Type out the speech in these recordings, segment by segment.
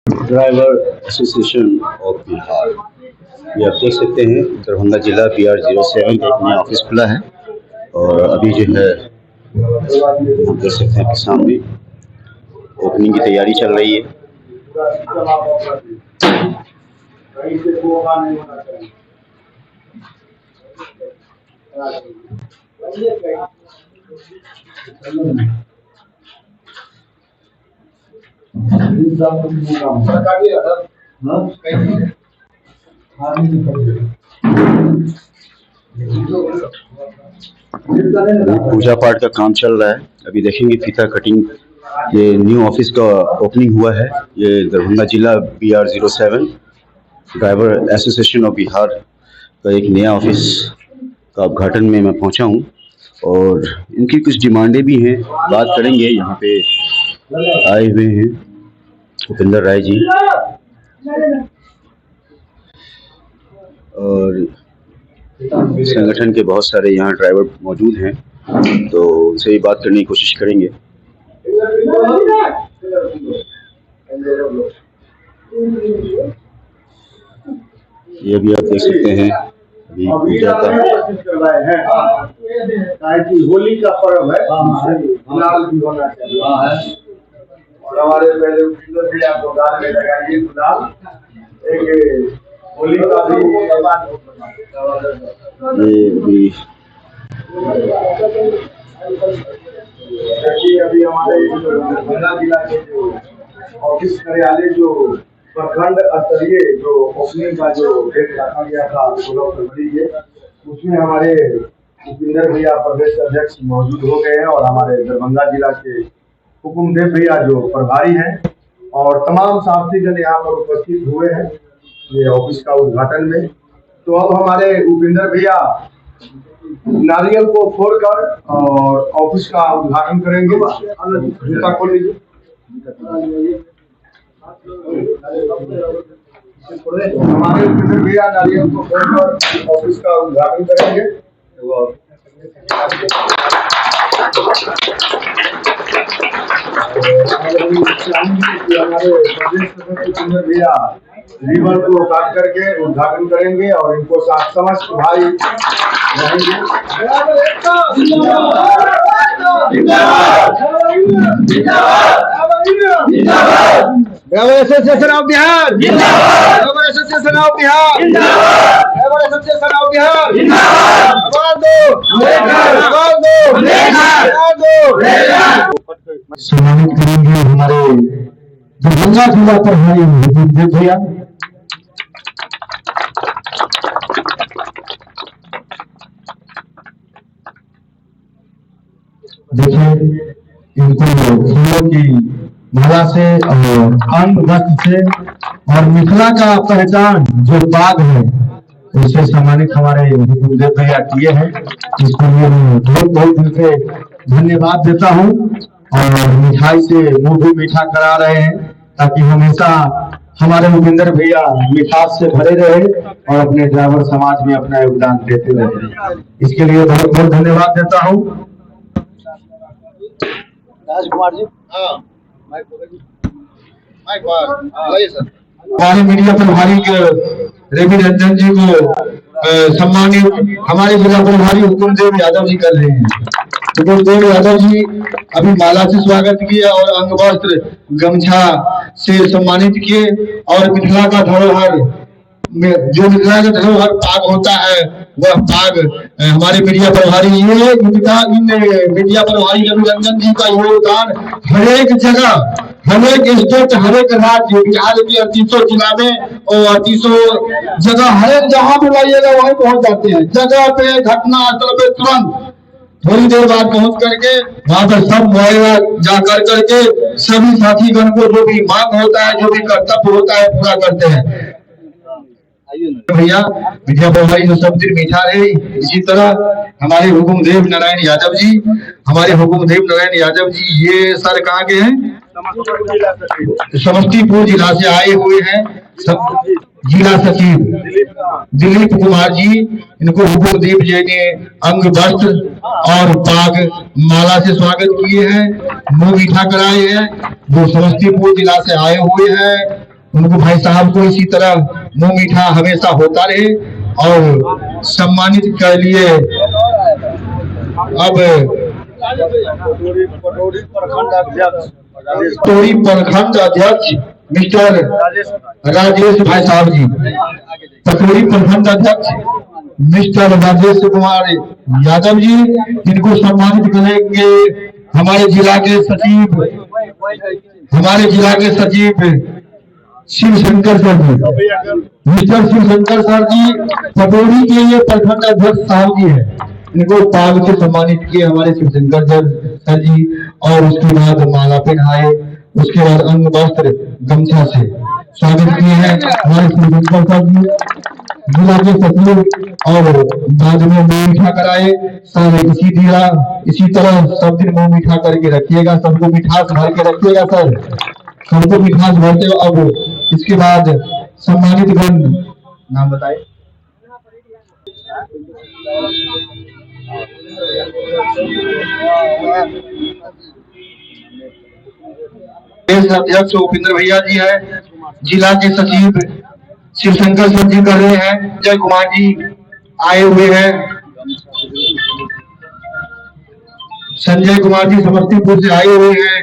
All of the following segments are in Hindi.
Driver association of Bihar. ये आप देख सकते हैं दरभंगा जिला BR-07 का एक नया ऑफिस खुला है और अभी जो है आप देख सकते हैं कि सामने ओपनिंग की तैयारी चल रही है। पूजा पाठ का काम चल रहा है। अभी देखेंगे फीता कटिंग। ये न्यू ऑफिस का ओपनिंग हुआ है। ये दरभंगा जिला BR-07 driver association of Bihar का एक नया ऑफिस का उद्घाटन में मैं पहुंचा हूं और इनकी कुछ डिमांडें भी हैं, बात करेंगे। यहाँ पे आए हुए हैं उपेंद्र राय जी और संगठन के बहुत सारे यहाँ ड्राइवर मौजूद हैं, तो उनसे भी बात करने की कोशिश करेंगे। ये भी आप देख सकते हैं अभी पूजा का होली का पर्व है, गुलाल भी होना चाहिए और हमारे पहले भी आपको गाल में लगाइए गुलाल। एक होली का भी देखिए अभी हमारे दरभंगा जिला के जो ऑफिस कार्यालय जो प्रखंड स्तरीय जो ओपनिंग का जो डेट रखा गया था 16 फरवरी के, उसमें हमारे उपेंद्र भैया प्रदेश अध्यक्ष मौजूद हो गए हैं और हमारे दरभंगा जिला के हुकुमदेव भैया जो प्रभारी हैं और तमाम साथीगण यहाँ पर उपस्थित हुए हैं ये ऑफिस का उद्घाटन में। तो अब हमारे उपेंद्र भैया नारियल को फोड़कर और ऑफिस का उद्घाटन करेंगे। जूता खोल लीजिए। हमारे उपेंद्र भैया नारियल को फोड़कर ऑफिस का उद्घाटन करेंगे। हमारे प्रदेश उपेंद्र भैया रिवर को काट करके उद्घाटन करेंगे और इनको साथ समस्त भाई रहेंगे। Association of Bihar, association of Bihar, association of Bihar. सम्मानित करेंगे हमारे दरभंगा जिला प्रभारी उपेंद्र भैया। देखिए इनको फूलों की माला से और अंग वस्त्र से और मिथिला का पहचान जो बाग है उसे सम्मानित हमारे उपेंद्र भैया किए हैं। इसके लिए मैं बहुत बहुत दिल से धन्यवाद देता हूँ और मिठाई से मुंह भी मीठा करा रहे हैं ताकि हमेशा हमारे उपेंद्र भैया मिठास से भरे रहे और अपने ड्राइवर समाज में अपना योगदान देते रहे। इसके लिए बहुत बहुत धन्यवाद देता हूँ। राजकुमार जी, हमारे मीडिया प्रभारी रवि रंजन जी को सम्मानित हमारे जिला प्रभारी हुकुमदेव यादव जी कर रहे हैं। हुकुमदेव यादव जी अभी माला से स्वागत किया और अंग वस्त्र गमछा से सम्मानित किए और मिथिला का धरोहर जो मिथिला का धरोहर पाग होता है वह पाग हमारे मीडिया प्रभारी इन मीडिया प्रभारी रवि रंजन जी का योगदान हर एक जगह, हर एक स्टेट, हर एक राज्य, बिहार के 38 जिला में और 38 जगह, हर एक जहां भी लाइएगा वहीं पहुंच जाते हैं। जगह पे घटना स्थल पे तुरंत थोड़ी देर बाद पहुंच करके वहां पर सब मुआयना जा करके सभी साथीगण को जो भी मांग होता है, जो भी कर्तव्य होता है पूरा करते हैं। भैया मीडिया प्रभारी जो सब दिन मीठा रहे, इसी तरह हमारे हुकुमदेव नारायण यादव जी, हमारे हुकुमदेव नारायण यादव जी ये सर कहाँ के हैं? समस्तीपुर जिला से आए हुए हैं। जिला सचिव दिलीप कुमार जी, इनको हुकुमदेव जी ने अंग वस्त्र और पाग माला से स्वागत किए हैं, मुंह मीठा कराए हैं। जो समस्तीपुर जिला से आए हुए हैं उनको भाई साहब को इसी तरह मुंह मीठा हमेशा होता रहे और सम्मानित कर लिए। अब टोरी प्रखंड अध्यक्ष मिस्टर राजेश भाई साहब जी, पटोरी प्रखंड अध्यक्ष मिस्टर राजेश कुमार यादव जी, इनको सम्मानित करेंगे हमारे जिला के सचिव शिव शंकर सर जी। मिस्टर शिव शंकर सर जी पटोरी के ये प्रखंड अध्यक्ष साहब जी है, इनको पाग से सम्मानित किए हमारे शिव शंकर सर जी। और उसके बाद माला पहनाए, उसके बाद अंग वस्त्र गमछा से स्वागत किए हैं हमारे शिव शंकर सर जी, जिला के सचिव। और बाद में मुंह मीठा कराए सर, इसी तरह सब दिन मुंह मीठा करके रखिएगा, सबको मिठास भर के रखिएगा सर, सबको मिठास भरते हो। अब इसके बाद सम्मानित गण नाम बताए। अध्यक्ष उपेंद्र भैया जी है, जिला के सचिव शिव शंकर सर जी कर रहे हैं, जय कुमार जी आए हुए हैं, संजय कुमार जी समस्तीपुर से आए हुए हैं,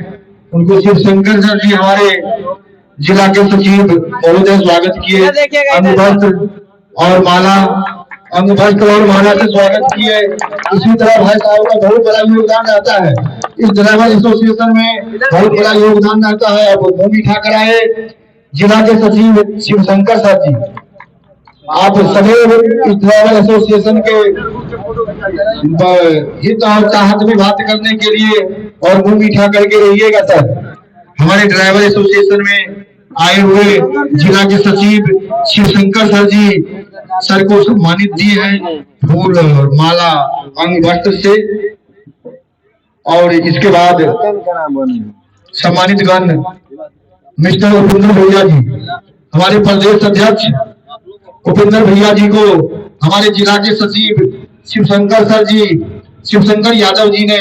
उनको शिव शंकर सर जी हमारे जिला के सचिव महोदय स्वागत किए, अंगवस्त्र और माला से स्वागत किए। इसी तरह भाई साहब का बहुत बड़ा योगदान रहता है इस ड्राइवर एसोसिएशन में, बहुत बड़ा योगदान रहता है। अब मुंह मीठा कराए जिला के सचिव शिव शंकर सर जी, आप सदैव इस ड्राइवर एसोसिएशन के हित और चाहत में बात करने के लिए और मुंह मीठा करके रहिएगा सर। हमारे ड्राइवर एसोसिएशन में आए हुए जिला के सचिव शिव शंकर सर जी सर को सम्मानित दिए हैं फूल और माला अंग वस्त्र से। और इसके बाद सम्मानित गण मिस्टर उपेंद्र भैया जी, हमारे प्रदेश अध्यक्ष उपेंद्र भैया जी को हमारे जिला के सचिव शिव शंकर यादव जी ने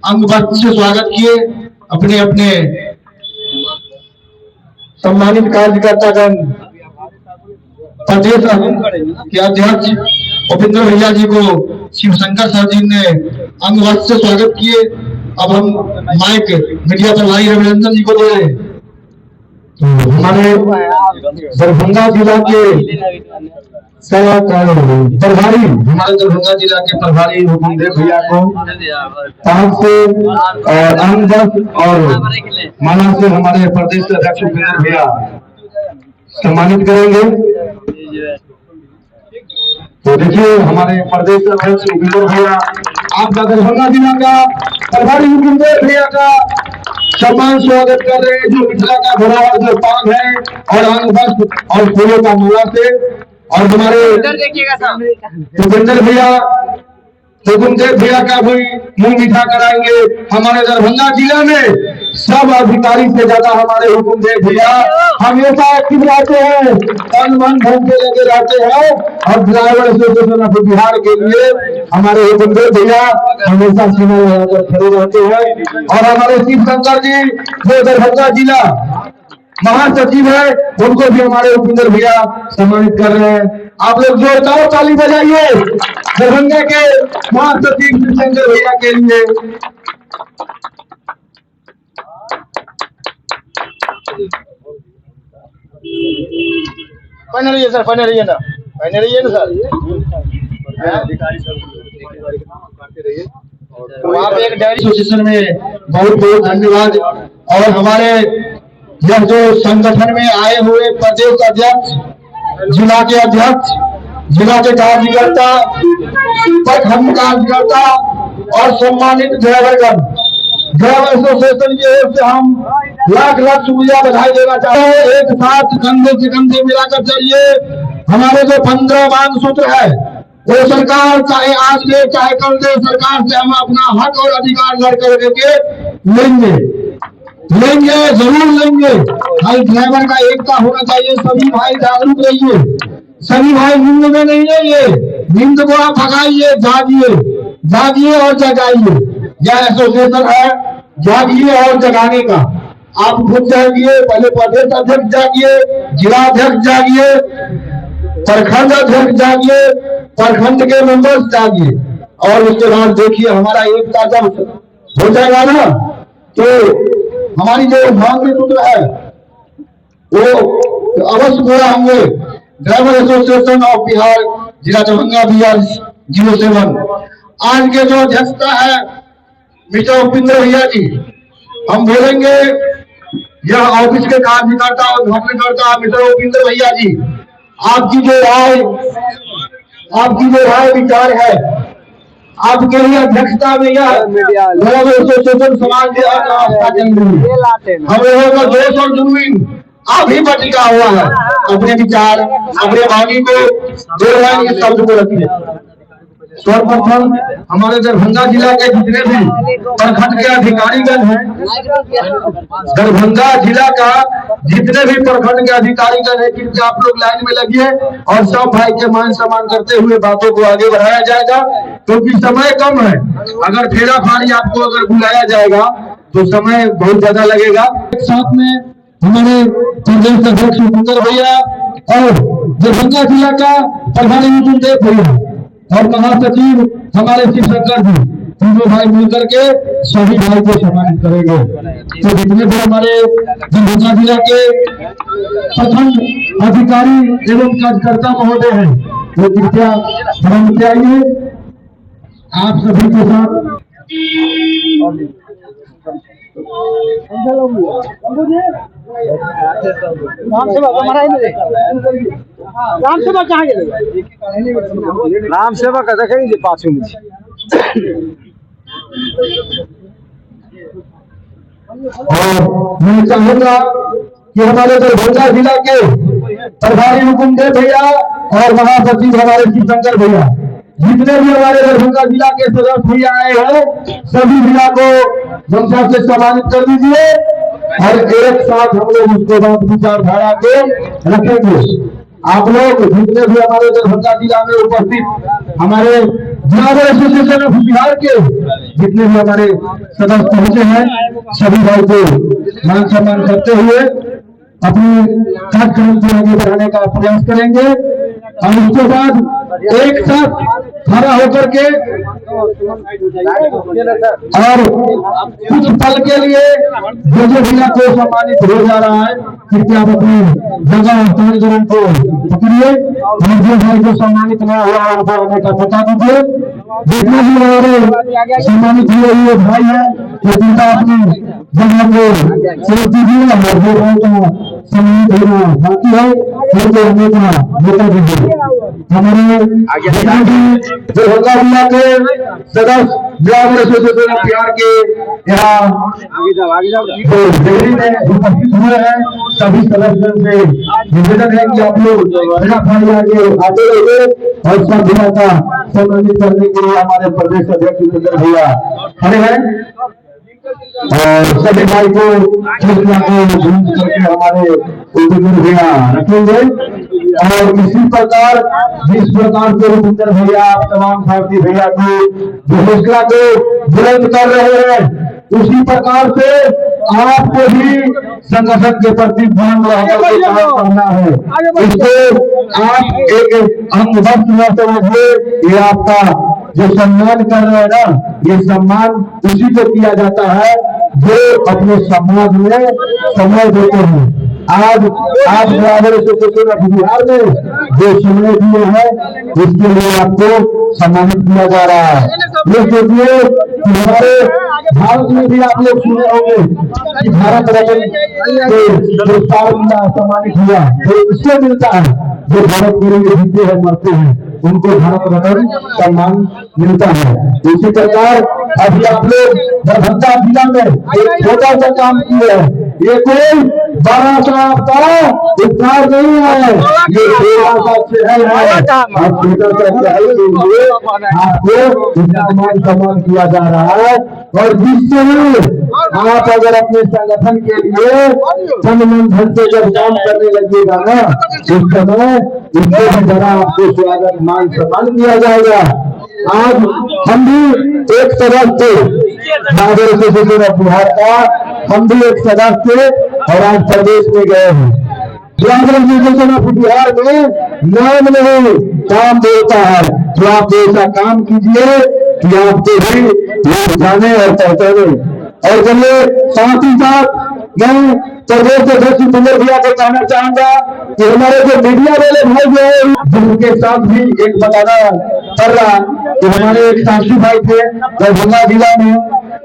अंग वस्त्र से स्वागत किए। अपने अपने सम्मानित कार्यकर्तागण प्रदेश के अध्यक्ष उपेंद्र भैया जी को शिव शंकर सर जी ने अंग वस्त्र से स्वागत किए। अब हम माइक मीडिया प्रभारी रविरंजन जी को दे रहे हैं। तो हमारे दरभंगा जिला के प्रभारी, हमारे दरभंगा जिला के प्रभारी हुकुमदेव भैया को पाग से और अंग वस्त्र और माला से हमारे प्रदेश अध्यक्ष उपेंद्र भैया सम्मानित करेंगे। तो देखिए हमारे प्रदेश अध्यक्ष उपेंद्र भैया, आपका दरभंगा जिला का प्रभारी उपेंद्र भैया का सम्मान स्वागत कर रहे हैं, जो मिथिला का धरोहर जो पाग है और अंग वस्त्र और फूलों का माला से। और हमारे हुकुमदेव भैया का भी मुंह मीठा कराएंगे। हमारे दरभंगा जिला में सब अधिकारी से ज्यादा हमारे हुकुमदेव भैया हमेशा एक्टिव रहते हैं, तन मन धन के लगे रहते हैं। और ड्राइवर एसोसिएशन ऑफ बिहार के लिए हमारे हुकुमदेव भैया हमेशा सीमा लगाकर खड़े रहते हैं। और हमारे शिव शंकर जी जो दरभंगा जिला महासचिव है, उनको भी हमारे उपेंद्र भैया सम्मानित कर रहे हैं। आप लोग जोरदार ताली बजाइए दरभंगा के महासचिव शिव शंकर भैया के लिए। पहने रहिए सर, पहने रहिए ना सर। वहाँ पे एक डायरी एसोसिएशन में बहुत बहुत धन्यवाद। और हमारे यह जो संगठन में आए हुए प्रदेश अध्यक्ष, जिला के अध्यक्ष, जिला के कार्यकर्ता, प्रखंड कार्यकर्ता और सम्मानित ड्राइवरगण, ड्राइवर एसोसिएशन की ओर से हम लाख लाख शुक्रिया बधाई देना चाहते हैं। एक साथ कंधे से कंधे मिलाकर चलिए। हमारे जो 15 मांग सूत्र है वो सरकार चाहे आज ले चाहे कल दे, सरकार से हम अपना हक और अधिकार लड़ करके लेंगे, जरूर लेंगे। भाई ड्राइवर का एकता होना चाहिए, सभी भाई जागरूक रहिए, सभी भाई नींद में नहीं रहिए, नींद को आप भगाइए, जागिए और जगाइए। यह एसोसिएशन है जागिए और जगाने का। आप खुद जागिए, पहले प्रदेश अध्यक्ष जागिए, जिलाध्यक्ष जागिए, प्रखंड अध्यक्ष जागिए, प्रखंड के मेंबर्स जागिए, और उसके बाद देखिए हमारा एकता जब हो जाएगा ना, तो हमारी जो मांग सूत्र है वो अवश्य पूरा होंगे। ड्राइवर एसोसिएशन ऑफ बिहार जिला दरभंगा BR 07 आज के जो अध्यक्षता है मिस्टर उपेंद्र भैया जी, हम बोलेंगे यह ऑफिस के कार्यकर्ता और उद्घाटनकर्ता मिस्टर उपेंद्र भैया जी, आपकी जो राय विचार है, आपके लिए अध्यक्षता में यह ड्राइवर एसोसिएशन समाज की आस्था चल रही है। हम लोगों का जोश और जुनून आप ही पर टिका हुआ है। अपने विचार, अपने वाणी को इस शब्द को रखिए। सर्वप्रथम हमारे दरभंगा जिला के जितने भी प्रखंड के अधिकारीगण हैं, दरभंगा जिला का जितने भी प्रखंड के अधिकारीगण हैं, कृपया आप लोग लाइन में लगिए और सब भाई के मान सम्मान करते हुए बातों को आगे बढ़ाया जाएगा, क्योंकि समय कम है। अगर फेरा फाड़ी आपको अगर बुलाया जाएगा तो समय बहुत ज्यादा लगेगा। साथ में हमारे प्रदेश अध्यक्ष उपेंद्र भैया और दरभंगा जिला का प्रभारी मुकुंद भैया और महासचिव हमारे शिवशंकर जी, तीनों भाई मिलकर के सभी भाई को सम्मानित करेंगे। तो जितने भी हमारे दरभंगा जिला के प्रखंड अधिकारी एवं कार्यकर्ता महोदय हैं, वो कृपया मंच पे आइए, आप सभी के साथ राम सेवक कहाँ गए? राम सेवक देखेंगे पाछू में। और मैं चाहूंगा कि हमारे दरभंगा जिला के प्रभारी मुकुंद भैया और महासचिव हमारे शिवशंकर भैया, जितने भी हमारे दरभंगा जिला के सदस्य भैया आए हैं, सभी भैया को गमछा से सम्मानित कर दीजिए और एक साथ हम लोग उसके बाद विचारधारा को रखेंगे। आप लोग जितने भी हमारे दरभंगा जिला में उपस्थित हमारे ड्राइवर एसोसिएशन ऑफ बिहार के जितने भी हमारे सदस्य पहुंचे हैं, सभी भाई को मान सम्मान करते हुए अपनी कार्यक्रम को आगे बढ़ाने का प्रयास करेंगे। और उसके बाद एक साथ खड़ा होकर के और कुछ पल के लिए जो जिला को सम्मानित हो जा रहा है, कृपया आप अपनी जगह स्थान को पकड़िए और जो भाई को सम्मानित न हुआ उनको आने का बता दीजिए। जितने भी हमारे सम्मानित हुए भाई है वो चिंता अपनी जगह को छोड़ दीजिए और जो भाई का सम्मानित होना बाकी है उनको आने का बता दीजिए। हमारे दरभंगा जिला के सदस्य ड्राइवर एसोसिएशन ऑफ बिहार के यहाँ दिल्ली में उपस्थित हुए हैं, सभी सदस्यों से निवेदन है कि आप लोग आते रहिए और सब जिला का सम्मानित करने के लिए हमारे प्रदेश अध्यक्ष उपेंद्र भैया खड़े हैं और सभी भाई को करके हमारे उपेंद्र भैया रखेंगे। और इसी प्रकार जिस प्रकार से उपेंद्र भैया तमाम साथी भैया को जो हौसला को बुलंद कर रहे हैं, उसी प्रकार से आपको भी संगठन के प्रति ध्यान करना है। इसको आप एक अंगवस्त न समझिए, ये आपका जो सम्मान कर रहे हैं ना, ये सम्मान उसी को किया जाता है जो अपने समाज में समय देते हैं। आज आप ड्राइवर एसोसिएशन ऑफ बिहार में जो समय दिए हैं, इसके लिए आपको सम्मानित किया जा रहा है। ये सोचिए कि हमारे भारत में भी आप लोग सुने होंगे कि भारत रत्न पुरस्कार मिला, सम्मानित हुआ, तो इससे मिलता है जो भारत के लिए जीते हैं, मरते हैं, उनको भारत रत्न सम्मान मिलता है। इसी प्रकार अभी आप लोग दरभंगा जिला में एक छोटा सा काम किए हैं, ये कोई बड़ा सा आपका उपकार नहीं है, ये छोटा से है आप छोटा सा आपको सम्मान किया जा रहा है। और जिससे आप अगर अपने संगठन के लिए तन मन धन से जब काम करने लगेगा ना, उस समय इससे भी बड़ा आपको स्वागत मान सम्मान किया जाएगा। आज हम भी एक तरफ थे ड्राइवर एसोसिएशन ऑफ बिहार का, हम भी एक सदस्य थे और आज प्रदेश में गए हैं। ड्राइवर एसोसिएशन ऑफ बिहार में नाम नहीं काम देता है, जो आप ऐसा काम कीजिए कि आपको भी लोग जाने और पहचाने। और चलिए साथ ही साथ मैं प्रदेश अध्यक्ष भूपेंद्र भैया को कहना चाहूंगा कि हमारे जो मीडिया वाले भाई जो है, जिनके साथ भी एक बताना पड़ रहा कि हमारे एक साथी भाई थे दरभंगा जिला में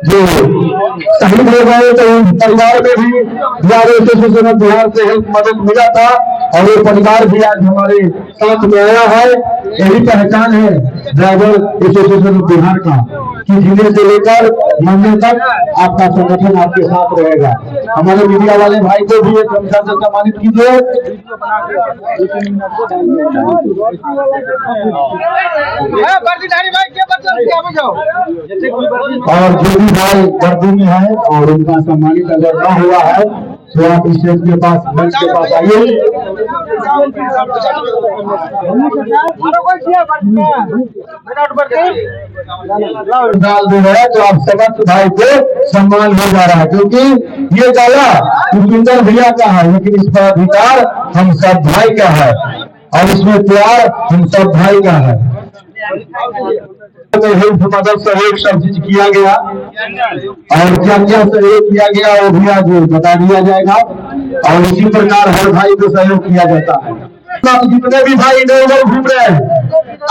जो शहीद हो गए, तो उन परिवार में भी ड्राइवर एसोसिएशन ऑफ बिहार से हेल्प मदद मिला था और ये परिवार भी आज हमारे साथ में आया है। यही पहचान है ड्राइवर एसोसिएशन ऑफ बिहार का कि जिले से लेकर मंडल तक आपका संगठन आपके साथ रहेगा। हमारे मीडिया वाले भाई को भी एक गमछा से सम्मानित कीजिए। और जो भी भाई वर्दी में है और उनका सम्मानित अगर न हुआ है तो आप स्टेज के पास, मंच के पास आइए। डाल दे रहे हैं तो आप समस्त भाई को सम्मान हो जा रहा है, क्योंकि ये गाला भूपेंद्र भैया का है, लेकिन इस पर अधिकार हम सब भाई का है और इसमें प्यार हम सब भाई का है। हेल्प मदद सहयोग सब चीज किया गया और क्या क्या सहयोग किया गया वो भी आज बता दिया जाएगा और इसी प्रकार हर भाई को सहयोग किया जाता है। जितने भी भाई इधर उधर घूम रहे हैं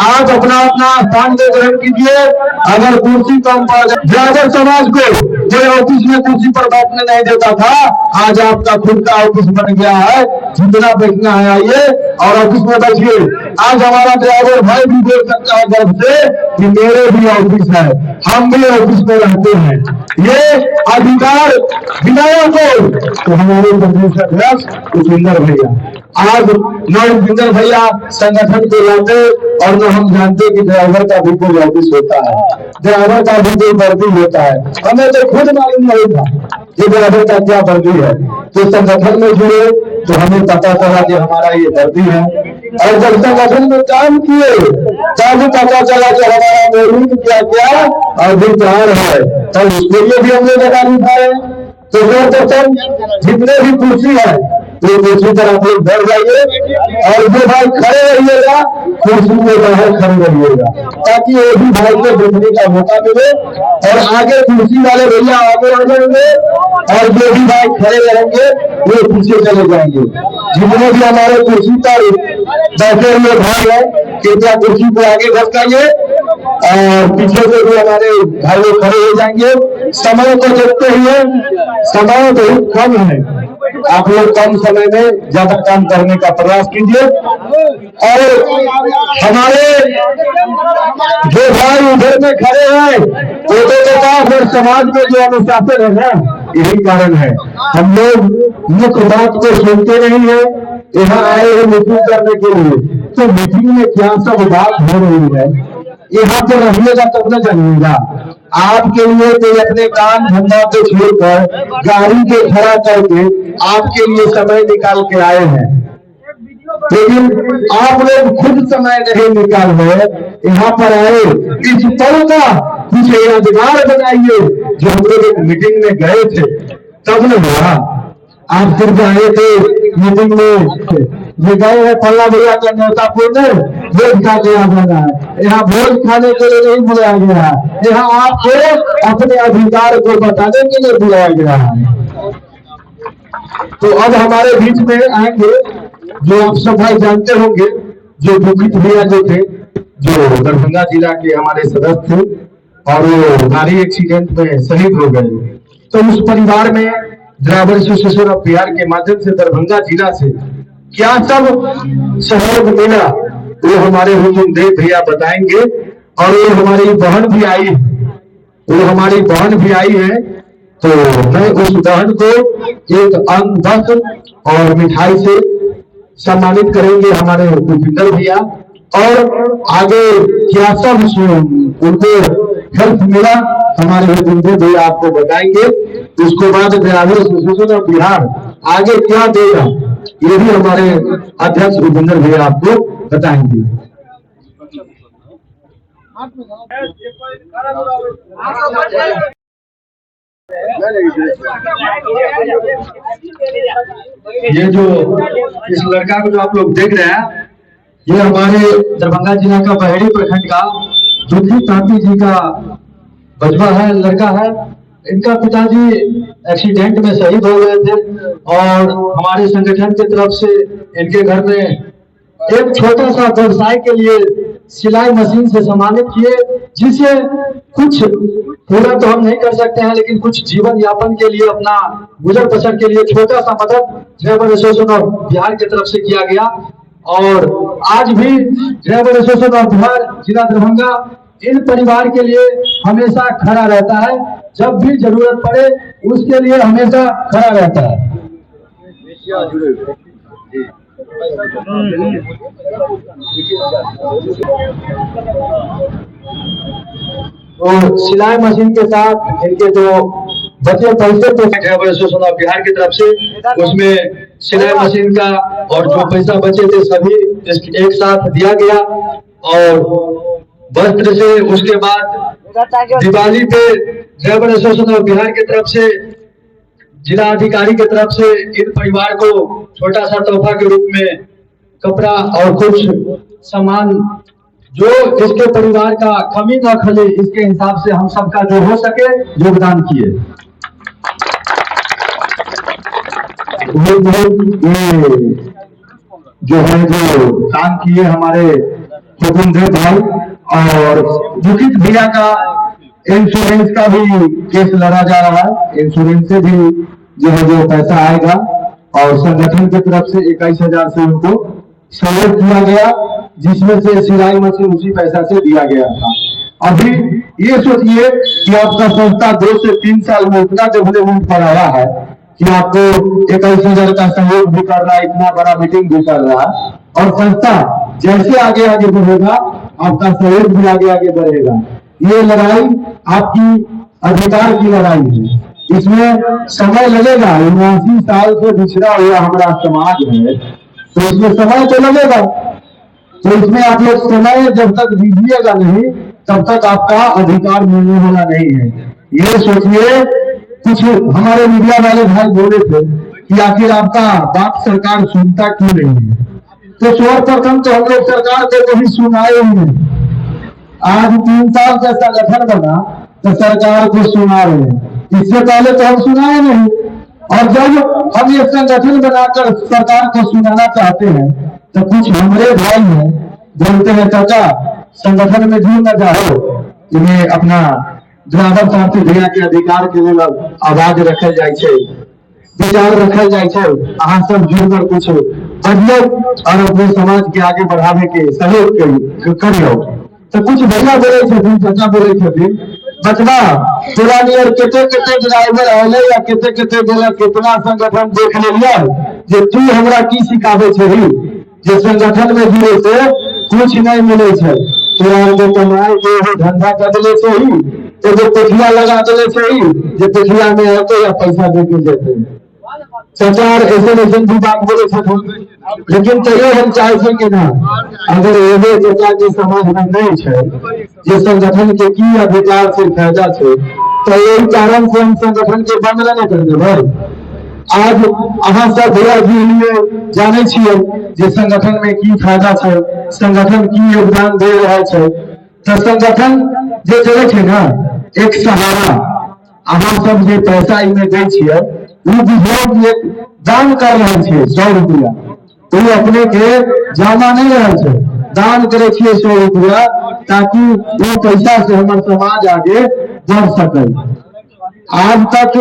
आज अपना अपना स्थान को ग्रहण कीजिए। अगर कुर्सी कम पड़ जाए, ड्राइवर समाज को जो ऑफिस में कुर्सी पर बैठने नहीं देता था, आज आपका खुद का ऑफिस बन गया है। जितना बैठना है आइए और ऑफिस में बैठिए। आज हमारा ड्राइवर भाई भी बोल सकता है गर्व से कि मेरे भी ऑफिस है, हम भी ऑफिस में रहते हैं। ये अधिकार दिलाया तो हमारे प्रदेश अध्यक्ष भूपेंद्र भैया आज न भूपेंद्र भैया संगठन को लाते और न हम जानते कि ड्राइवर का भी कोई ऑफिस होता है, ड्राइवर का भी कोई वर्दी होता है। हमें तो खुद मालूम नहीं था कि ड्राइवर का क्या वर्दी है, तो संगठन में जुड़े तो हमें पता चला कि हमारा ये वर्दी है। और जब संगठन में काम किए तब पता चला कि हमारा मौजूद क्या क्या अधिकार है, तब उसके लिए भी हमने लगा निभाए। तो जितने भी कुर्सी है तो कुर्सी पर आप लोग बैठ जाइए और जो भाई खड़े रहिएगा कुर्सी में बाहर खड़े रहिएगा, ताकि वो भी भाई को देखने का मौका मिले। और आगे कुर्सी वाले भैया आगे आ जाएंगे और जो भी भाई खड़े रहेंगे वो पीछे चले जाएंगे। जितने भी हमारे कुर्सी पर बैठे हुए भाई है कृपया कुर्सी को आगे धसकाइए और पीछे से भी हमारे भाई लोग खड़े हो जाएंगे। समय को देखते हुए, समय बहुत कम है, आप लोग कम समय में ज्यादा काम करने का प्रयास कीजिए। और हमारे जो भाई उधर में खड़े हैं वो तो पास और समाज में जो अनुशासन है ना, यही कारण है। हम लोग मुख्य बात को सुनते नहीं है, यहाँ आए हैं मीटिंग करने के लिए, तो मीटिंग में क्या सब बात हो रही है यहाँ पर रहिएगा तब न जानिएगा। आपके लिए कोई अपने काम धंधा को छोड़कर गाड़ी के खड़ा करके आपके लिए समय निकाल के आए हैं, लेकिन आप लोग खुद समय नहीं निकाल रहे, यहाँ पर आए। इस पल का कुछ यादगार बनाइए। जो हम लोग एक मीटिंग में गए थे तब न हुआ, आप सिर्फ आए थे मीटिंग में, ये गए हैं फल्ला भैया का न्योतापुर में भोज खा के आ जाना है। यहाँ भोज खाने के लिए नहीं बुलाया गया है, यहाँ आपको अपने अधिकार को बताने के लिए बुलाया गया है। तो अब हमारे बीच में आएंगे जो आप सब भाई जानते होंगे, जो दुखित भैया जो थे, जो दरभंगा जिला के हमारे सदस्य थे और वो गाड़ी एक्सीडेंट में शहीद हो गए। तो उस परिवार में ड्राइवर एसोसिएशन ऑफ बिहार के माध्यम से दरभंगा जिला से क्या सब सहयोग मिला वो हमारे हुकुमदेव भैया बताएंगे। और वो हमारी बहन भी आई है, वो हमारी बहन भी आई है, तो मैं उस बहन को एक अंग वस्त्र और मिठाई से सम्मानित करेंगे हमारे भूपेंद्र भैया। और आगे क्या सब उनको हेल्प मिला हमारे भूपेंद्र भैया आपको बताएंगे। उसके बाद ड्राइवर एसोसिएशन ऑफ बिहार आगे क्या देगा ये भी हमारे अध्यक्ष भूपेंद्र भैया आपको बताएंगे। ये जो इस लड़का को जो आप लोग देख रहे हैं, ये हमारे दरभंगा जिला का बहेड़ी प्रखंड का दुखी तांती जी का बचवा है, लड़का है। इनका पिताजी एक्सीडेंट में शहीद हो गए थे और हमारे संगठन की तरफ से इनके घर में एक छोटा सा व्यवसाय के लिए सिलाई मशीन से सम्मानित किए, जिसे कुछ पूरा तो हम नहीं कर सकते हैं, लेकिन कुछ जीवन यापन के लिए, अपना गुजर बसर के लिए छोटा सा मदद ड्राइवर एसोसिएशन ऑफ बिहार की तरफ से किया गया। और आज भी ड्राइवर एसोसिएशन ऑफ बिहार जिला दरभंगा इन परिवार के लिए हमेशा खड़ा रहता है, जब भी जरूरत पड़े उसके लिए हमेशा खड़ा रहता है। और सिलाई मशीन के साथ इनके जो बचे पैसे थे ड्राइवर एसोसिएशन ऑफ बिहार की तरफ से, उसमें सिलाई मशीन का और जो पैसा बचे थे सभी एक साथ दिया गया। और वस्त्र से उसके बाद दिवाली पे ड्राइवर एसोसिएशन ऑफ बिहार की तरफ से, जिला अधिकारी की तरफ से इन परिवार को छोटा सा तोहफा के रूप में कपड़ा और कुछ सामान जो इसके परिवार का कमी न खले, इसके हिसाब से हम सबका जो हो सके योगदान किए। जो है जो काम किए हमारे हुकुमदेव भाई, और दुखित भैया का इंश्योरेंस का भी केस लड़ा जा रहा है। इंश्योरेंस से भी जो है जो पैसा आएगा, और संगठन की तरफ से 21,000 से उनको सहयोग किया गया, जिसमें से सिलाई मशीन उसी पैसा से दिया गया था। अभी ये सोचिए कि आपका संस्था 2 से 3 साल में इतना डेवलपमेंट पर आया है कि आपको 21,000 का सहयोग भी कर रहा है, इतना बड़ा मीटिंग भी कर रहा है, और संस्था जैसे आगे आगे बढ़ेगा आपका सहयोग भी आगे आगे बढ़ेगा। ये लड़ाई आपकी अधिकार की लड़ाई है, इसमें समय लगेगा। 79 साल से बिछड़ा हुआ हमारा समाज है, तो इसमें समय तो लगेगा। तो इसमें आप लोग समय जब तक दीजिएगा नहीं, तब तक आपका अधिकार मिलने वाला नहीं है। ये सोचिए, कुछ हमारे मीडिया वाले भाई बोले थे कि आखिर आपका बात सरकार सुनता क्यों नहीं है, तो सर्वप्रथम तो हम लोग सरकार को कभी सुनाए ही नहीं। आज 3 साल का संगठन बना तो सरकार को सुना रहे हैं, इससे पहले तो हम सुनाए नहीं। और जब हम ये संगठन बनाकर सरकार को सुनाना चाहते हैं, तो कुछ हमारे भाई हैं बोलते हैं चाचा संगठन में जुड़ न जाओ, इन्हें अपना ड्राइवर साहब से भैया के अधिकार के लिए आवाज रखल जाए छे, विचार रखल जाए छे। अहाँ सब जुड़कर कुछ बदलो और अपने समाज के आगे बढ़ावे के सहयोग करियो। तो कुछ भैया बोले छथिन, चाचा बोले छथिन, बचवा पुरानी और केते ड्राइवर आले या केते बोला कितना संगठन देख लिया जे तू हमरा की सिखावे छही, जे संगठन में जुड़े से कुछ नहीं मिले छे, तोरा तो कमाई के धंधा कर ले छही, तो जो पेठिया लगा देले छही, जे पेठिया में आते या पैसा दे के देते। सरकार ऐसे भी बात बोले छथिन, लेकिन तैयो हम चाहे छे कि ना, अगर एवे चाचा के समाज में नहीं छे जे संगठन के की अधिकार से फायदा छे, तो यही कारण से हम संगठन के बंद नहीं कर देबै। आज अहाँ सब भैया जी लिए जाने छियै जे संगठन में की फायदा छे, संगठन की योगदान दे रहा छे। तो संगठन जे चले छे ना, एक सहारा, अहाँ सब जे पैसा इमे दे छियै, वो बुझियो एक दान कर रहे छे 100 रुपया, तो अपने के जमा नहीं रहे छे, दान करे छियै 100 रुपया, ताकि वो पैसा से हमारे समाज आगे बढ़ सके। आज तक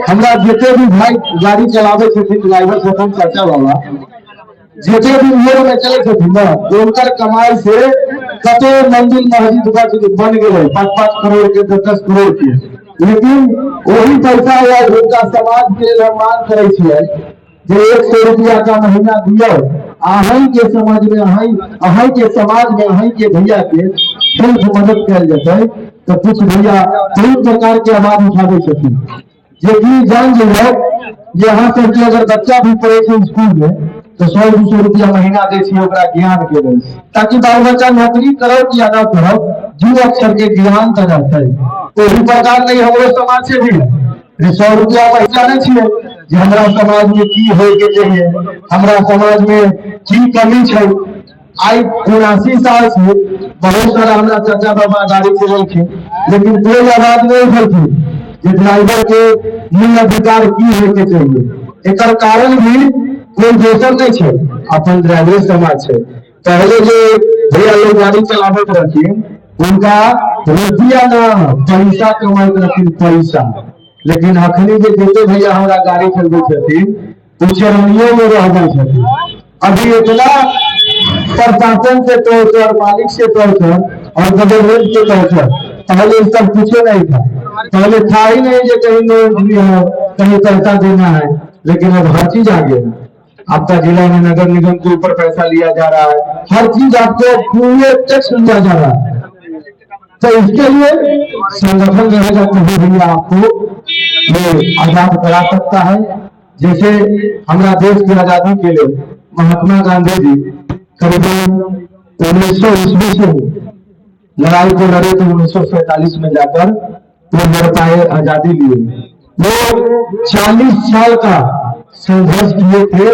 हमरा जिते भी भाई गाड़ी चलावे छथिन, ड्राइवर छथिन, चाचा बाबा जिते भी उम्र में चले छथिन ना, उनकर कमाई से कते मंदिर मस्जिद बन गए 5-5 करोड़ के 10 करोड़ के, लेकिन वही पैसा या उनका समाज के लिए मांग करे छियै जे 100 रुपया का महीना दियो, अहीं के समाज में, अहीं के समाज में, अहीं के भैया के सिर्फ मदद कल जाए। तो कुछ भैया कई प्रकार के आवाज उठावे छथिन, जे की जान जे है, यहाँ से अगर बच्चा भी पढ़े छे स्कूल में, तो 100-200 रुपया महीना दे छी ओकरा ज्ञान के लेल, ताकि बाल बच्चा नौकरी करब या ना करब, जीव अक्षर के ज्ञान तो रहते। ओही प्रकार नहीं हमरो समाज से भी 100 रुपया महीना नहीं छिए जे हमरा समाज में की होय के चाहिए, हमरा समाज में की कमी है। आई 79 साल से बहुत सारा हमरा चाचा बाबा गाड़ी चलेलखिन, लेकिन कोई आवाज नहीं उठेलखिन जे ड्राइवर के मूल अधिकार की होय के चाहिए। एकर कारण भी कोई दोसर नहीं है, अपन ड्राइवर समाज है। पहले जो भैया लोग गाड़ी चलावत रहथिन उनका रुपया ना पैसा कमाइत रहथिन, पैसा। लेकिन अखनी जे जते भैया हमरा गाड़ी चलबे छथिन उ चरनियों में रह गए छथिन। अभी इतना प्रशासन से टॉर्चर, मालिक से टॉर्चर और गवर्नमेंट से टॉर्चर, पहले इस सब कुछ नहीं था। पहले था ही नहीं जो कहीं नोट हो, कहीं पैसा देना है, लेकिन अब हर चीज आ गया। आपका जिला में नगर निगम के ऊपर पैसा लिया जा रहा है, हर चीज आपको पूरे टैक्स लिया जा रहा है। तो इसके लिए संगठन रहेगा तो भैया आपको ये आजाद करा सकता है। जैसे हमारा देश की आजादी के लिए महात्मा गांधी जी करीबन 1900 ईस्वी से लड़ाई को लड़े, तो 1947 में जाकर वो लड़ पाए, आजादी लिए। वो 40 साल का संघर्ष किए थे,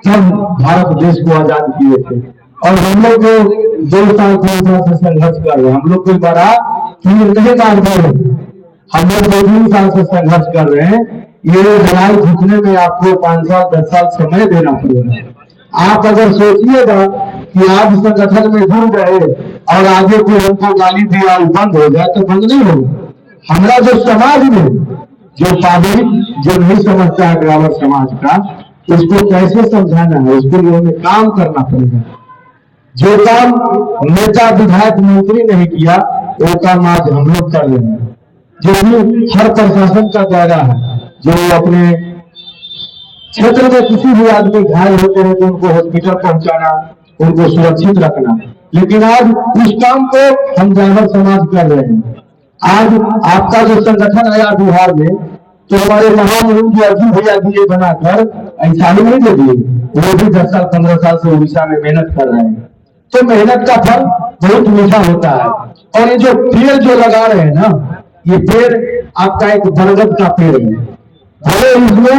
तब भारत देश को आजाद किए थे। और हम लोग 2 साल 3 साल से संघर्ष कर रहे हैं। हम लोग कोई बड़ा नहीं काम कर रहे, हम लोग 2-3 साल से संघर्ष कर रहे हैं। ये लड़ाई जीतने में आपको 5 साल 10 साल समय देना पड़ेगा। आप अगर सोचिएगा कि आप संगठन में जुड़ गए और आगे कोई हमको गाली दिया बंद हो जाए, तो बंद नहीं होगा। हमारा जो समाज में जो पाब्लिक जो नहीं समझता है ड्राइवर समाज का, उसको कैसे समझाना है, उसके लिए हमें काम करना पड़ेगा। जो काम नेता विधायक मंत्री नहीं किया, वो काम आज हम लोग कर रहे हैं। जो भी हर प्रशासन का दायरा है, जो अपने क्षेत्र में किसी भी आदमी घायल होते हैं तो उनको हॉस्पिटल पहुंचाना, उनको सुरक्षित रखना, लेकिन आज उस काम को हम ड्राइवर समाज कर रहे हैं। आज आपका जो संगठन आया बिहार में, तो हमारे महामहिम जो अर्जुन भैया जी बनाकर ऐसा ही नहीं दे दिए, वो भी 10 साल 15 साल से उड़ीसा में मेहनत कर रहे हैं। तो मेहनत का फल बहुत मीठा होता है। और ये जो पेड़ जो लगा रहे हैं ना, ये पेड़ आपका एक बरगद का पेड़ है। भले इसमें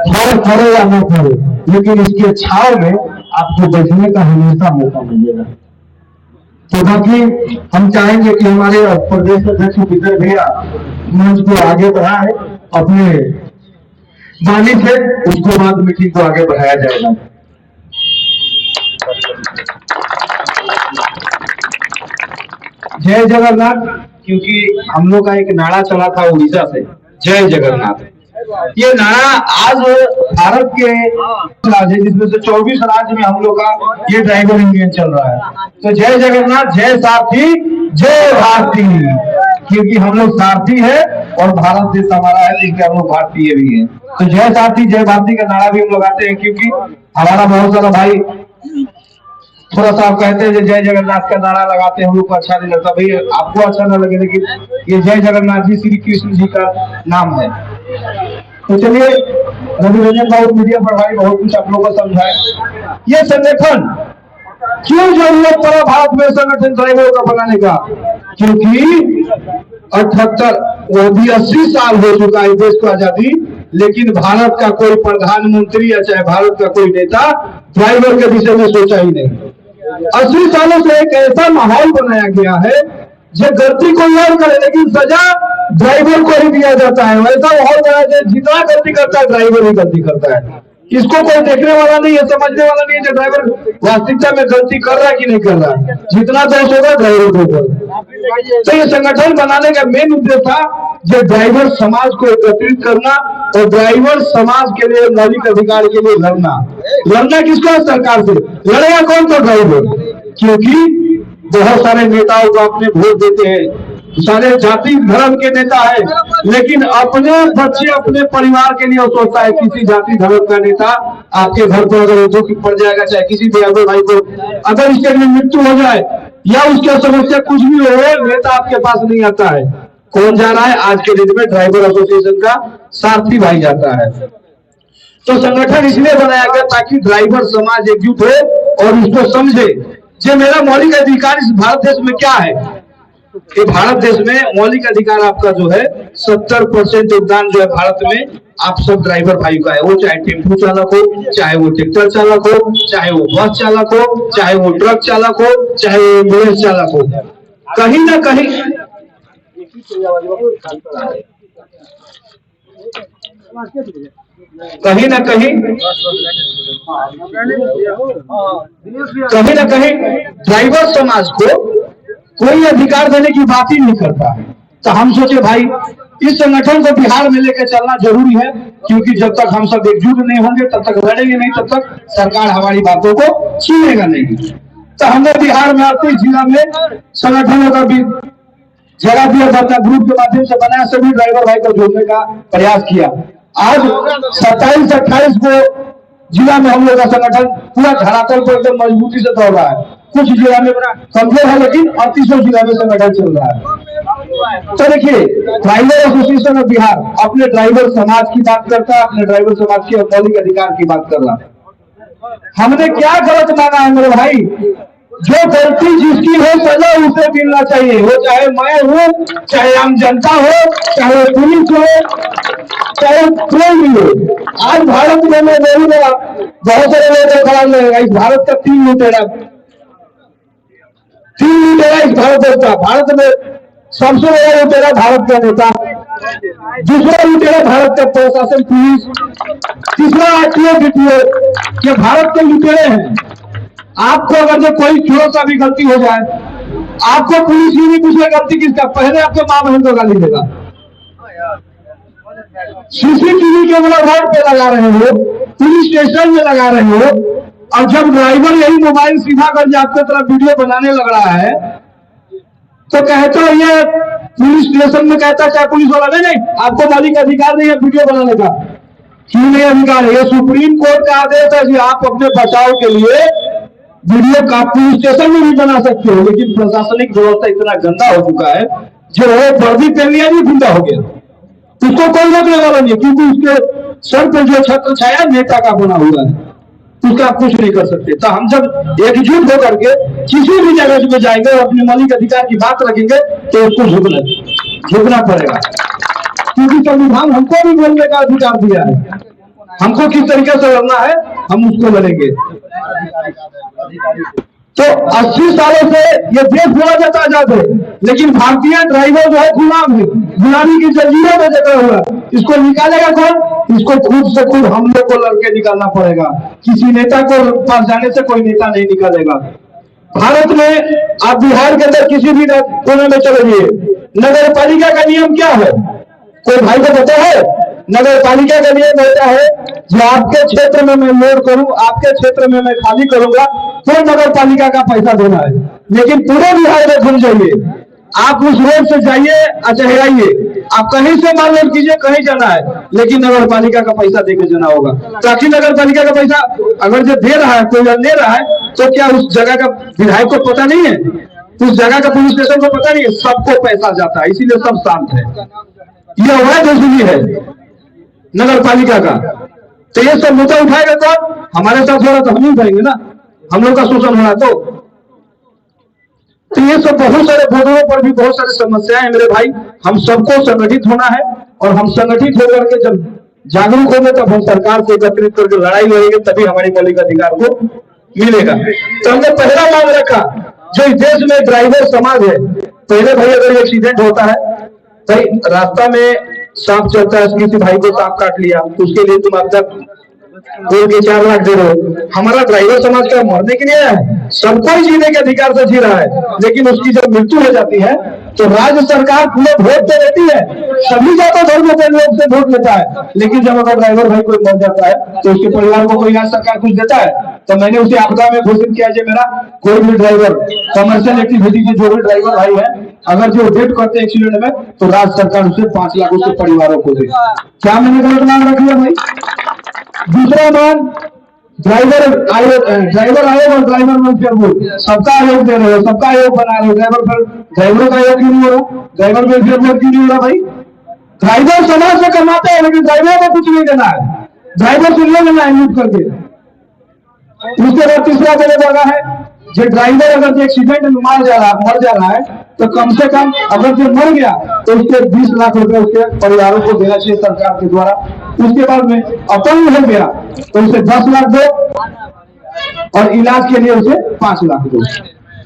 फल फरे या न फरे, लेकिन इसके छाव में आपको बैठने का हमेशा मौका मिलेगा। तो बाकी हम चाहेंगे कि हमारे प्रदेश अध्यक्ष पितर भैया मंच को आगे बढ़ाए, अपने वाणी से उसको बाद मीटिंग को आगे बढ़ाया जाएगा। जय जगन्नाथ, क्योंकि हम लोग का एक नारा चला था उड़ीसा से, जय जगन्नाथ। ये नारा आज भारत के राज्य है, जिसमें से 24 राज्य में हम लोग का ये ड्राइवर यूनियन चल रहा है। तो जय जगन्नाथ, जय सारथी, जय भारती, क्योंकि हम लोग सारथी है और भारत देश हमारा है, जिसके हम लोग भारतीय भी है। तो जय सारथी जय भारती का नारा भी हम लोग आते हैं, क्योंकि हमारा बहुत सारा भाई थोड़ा सा आप कहते हैं जय जगन्नाथ का नारा लगाते हैं, हम लोग को अच्छा नहीं लगता। भाई आपको अच्छा ना लगे, लेकिन ये जय जगन्नाथ जी श्री कृष्ण जी का नाम है। तो चलिए, रविरंजन बाबू मीडिया पर भाई बहुत कुछ आप लोगों को समझाए। ये संगठन क्यों जरूरत पड़ा भारत में संगठन ड्राइवरों का बनाने का, क्योंकि 78 वो भी 80 साल हो चुका है देश को आजादी, लेकिन भारत का कोई प्रधानमंत्री या चाहे भारत का कोई नेता ड्राइवर के विषय में सोचा ही नहीं। 80 सालों से एक ऐसा माहौल बनाया गया है जो गलती को याद करे, लेकिन सजा ड्राइवर को ही दिया जाता है। वैसा माहौल बनाया जाए, जितना गलती करता है ड्राइवर ही गलती करता है। इसको कोई देखने वाला नहीं है, समझने वाला नहीं है कि ड्राइवर वास्तविकता में गलती कर रहा है कि नहीं कर रहा है। जितना दोष होगा ड्राइवर को ऊपर। तो ये संगठन बनाने का मेन उद्देश्य था जो ड्राइवर समाज को एकत्रित करना और ड्राइवर समाज के लिए मौलिक अधिकार के लिए लड़ना। लड़ना किसको है? सरकार से। लड़ेगा कौन? तो ड्राइवर। क्योंकि बहुत सारे नेताओं को अपने वोट देते हैं, सारे जाति धर्म के नेता है, लेकिन अपने बच्चे अपने परिवार के लिए सोचता है। किसी जाति धर्म का नेता आपके घर पर अगर दुख पड़ जाएगा, चाहे किसी भी यादव भाई को अगर इसके लिए मृत्यु हो जाए या उसके समस्या कुछ भी हो, नेता आपके पास नहीं आता है। कौन जा रहा है? आज के दिन में ड्राइवर एसोसिएशन का सारथी भाई जाता है। तो संगठन इसलिए बनाया गया ताकि ड्राइवर समाज एकजुट हो और इसको समझे जो मेरा मौलिक अधिकार इस भारत देश में क्या है। ये भारत देश में मौलिक अधिकार आपका जो है 70% योगदान जो है भारत में आप सब ड्राइवर भाई का है। वो चाहे टेम्पो चालक हो, चाहे वो ट्रैक्टर चालक हो, चाहे वो बस चालक हो, चाहे वो ट्रक चालक हो, चाहे वो एम्बुलेंस चालक हो, कहीं ना कहीं ड्राइवर समाज को कोई अधिकार देने की बात ही नहीं करता है। तो हम सोचे भाई इस संगठन को बिहार में लेकर चलना जरूरी है, क्योंकि जब तक हम सब एकजुट नहीं होंगे, तब तक लड़ेंगे नहीं, तब तक सरकार हमारी बातों को सुनेगा नहीं। तो हमने बिहार में 38 जिला में संगठनों का भी जगह दिया, अपना ग्रुप के माध्यम से बनाया, सभी ड्राइवर भाई को जोड़ने का प्रयास किया। आज 27-28 को जिला में हम लोग का संगठन पूरा धरातल पर एकदम मजबूती से दौड़ रहा है। कुछ जिला में कमजोर है, लेकिन 38 जिला में संगठन चल रहा है। तो देखिए, ड्राइवर एसोसिएशन ऑफ बिहार अपने ड्राइवर समाज की बात करता है, अपने ड्राइवर समाज के मौलिक अधिकार की बात कर रहा है। हमने क्या गलत माना है मेरे भाई? जो गलती जिसकी हो सजा उसे मिलना चाहिए, वो चाहे मैं हूँ, चाहे आम जनता हो, चाहे पुलिस हो, चाहे कोई भी हो। आज भारत में मैं बोलूंगा, बहुत सारे लोगों को खराब लगेगा, इस भारत का 3 लुटेरा इस भारत देश का। भारत में सबसे बड़ा लुटेरा भारत का नेता, दूसरा लुटेरा भारत का प्रशासन पुलिस, तीसरा आरटीओ डीटीओ, ये भारत के लुटेरे हैं। आपको अगर जो कोई थोड़ा सा भी गलती हो जाए, आपको पुलिस ही नहीं पूछेगा गलती किसका, पहले आपके माँ बहन को गाली देगा। सीसीटीवी कैमरा रोड पे लगा रहे हो, पुलिस स्टेशन में लगा रहे हो, और जब ड्राइवर यही मोबाइल सीधा करके आपके तरफ वीडियो बनाने लग रहा है, तो कहते हो ये पुलिस स्टेशन में कहता है पुलिस वाला नहीं, आपको मौलिक अधिकार नहीं है वीडियो बनाने का। क्यों नहीं अधिकार है? ये सुप्रीम कोर्ट का आदेश है कि आप अपने बचाव के लिए वीडियो का पुलिस स्टेशन में भी बना सकते हो, लेकिन प्रशासनिक व्यवस्था इतना गंदा हो चुका है, जो वर्दी पहन लिया भी गुंडा हो गया, उसको कोई रोकने वाला नहीं, क्योंकि उसके सर पर जो छत्र छाया नेता का बना हुआ है, उसका आप कुछ नहीं कर सकते। तो हम जब एकजुट होकर के किसी भी जगह में जाएंगे और अपने मौलिक अधिकार की बात रखेंगे, तो उसको झुकना पड़ेगा, क्योंकि संविधान हमको भी बोलने का अधिकार दिया है। हमको किस तरीके से लड़ना है, हम उसको लड़ेंगे। तो 80 सालों से ये देश बोला जाता आजाद है, लेकिन भारतीय ड्राइवर जो है गुलाम है, गुलामी की जंजीरों में जकड़ा हुआ। इसको निकालेगा कौन? इसको खुद से खुद हम लोग को लड़के निकालना पड़ेगा। किसी नेता को पास जाने से कोई नेता नहीं निकालेगा। भारत में आप बिहार के अंदर किसी भी कोने में चले जाइए, नगर पालिका का नियम क्या है? कोई भाई को पता है? नगर पालिका का नियम होता है, जो आपके क्षेत्र में मैं लोड करूं, आपके क्षेत्र में मैं खाली करूंगा, तो नगर पालिका का पैसा देना है। लेकिन पूरे बिहार में घूम जाइए, आप उस रोड से जाइए, चढ़ाइए, आप कहीं से मान लोड कीजिए, कहीं जाना है, लेकिन नगर पालिका का पैसा देकर जाना होगा। ताकि नगर पालिका का पैसा अगर जो दे रहा है, कोई ले रहा है, तो क्या उस जगह का विधायक को पता नहीं है? उस जगह का पुलिस स्टेशन को पता नहीं है? सबको पैसा जाता है, इसीलिए सब शांत है। यह अवैध वसूली है नगर पालिका का। तो ये सब मुद्दा उठाएगा कौन? हमारे साथ हो रहा तो हम ही उठाएंगे ना, हम लोग का शोषण हो रहा तो ये सब बहुत सारे बोर्डों पर भी बहुत सारी समस्याएं हैं मेरे भाई। हम सबको संगठित होना है, और हम संगठित होकर के जब जागरूक होंगे, तब हम सरकार को एकत्रित करके लड़ाई लड़ेंगे, तभी हमारी मौलिक अधिकार को मिलेगा। तो हमने पहला मांग रखा, जो इस देश में ड्राइवर समाज है, पहले भाई अगर एक्सीडेंट होता है, भाई रास्ता में सांप चलता है, किसी भाई को सांप काट लिया, उसके लिए तुम अब तक 4 लाख दे रहे हो। हमारा ड्राइवर समाज का मरने के लिए है, सबको ही जीने के अधिकार से जी रहा है, लेकिन उसकी जब मृत्यु हो जाती है, तो राज्य सरकार पूरे वोट तो देती है, सभी जातों धर्मों के लोग से वोट लेता है, लेकिन जब अगर ड्राइवर भाई कोई मर जाता है, तो उसके परिवार को कोई राज्य सरकार कुछ देता है? तो मैंने उसे आपदा में घोषित किया, जो मेरा कोई भी ड्राइवर कमर्शियल एक्टिविटी के जो भी ड्राइवर भाई है, अगर जो डेथ करते हैं एक्सीडेंट में, तो राज्य सरकार उसे 5 लाख उसके परिवारों को दे। क्या मैंने गलत मांग रखी है भाई? दूसरा मांग, ड्राइवर आयोग और ड्राइवर वेलफेयर बोर्ड, सबका आयोग दे रहे हो, सबका आयोग बना रहे हो, ड्राइवरों का आयोग क्यों नहीं हो रहा? ड्राइवर वेलफेयर बोर्ड क्यों नहीं हो रहा भाई? ड्राइवर समाज से कमाते हैं, लेकिन ड्राइवरों को कुछ नहीं देना है। ड्राइवर सुन लो ना म्यूट करके। उसके बाद तीसरा जगह है जो ड्राइवर अगर जो एक्सीडेंट में मर जा रहा है तो कम से कम अगर जो मर गया तो उसके 20 लाख रुपए उसके परिवारों को देना चाहिए सरकार के द्वारा। उसके बाद में अपंग हो गया तो उसे 10 लाख दो और इलाज के लिए उसे 5 लाख दो।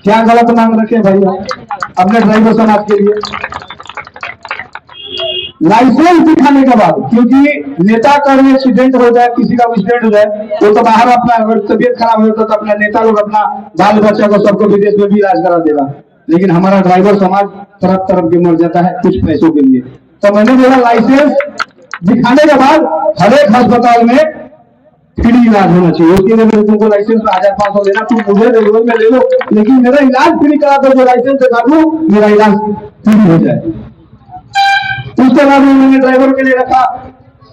क्या गलत मांग रखे भैया अपने ड्राइवर समाज के लिए? लाइसेंस दिखाने के बाद, क्योंकि नेता का एक्सीडेंट हो जाए, किसी का एक्सीडेंट हो जाए वो तो बाहर अपना अगर तबियत खराब होता तो अपना नेता लोग अपना बाल बच्चा को सबको विदेश में भी इलाज करा देगा, लेकिन हमारा ड्राइवर समाज तरफ तरफ के मर जाता है कुछ पैसों के लिए। तो मैंने बोला लाइसेंस दिखाने के बाद हर एक अस्पताल में फ्री इलाज होना चाहिए। उसके लिए मेरे तुमको लाइसेंस 1500 लेना, तुम मुझे ले लो, मैं ले लो, लेकिन मेरा इलाज फ्री करा दो, जो लाइसेंस दिखा दो मेरा इलाज फ्री हो जाए। उसके बाद उन्होंने ड्राइवर के लिए रखा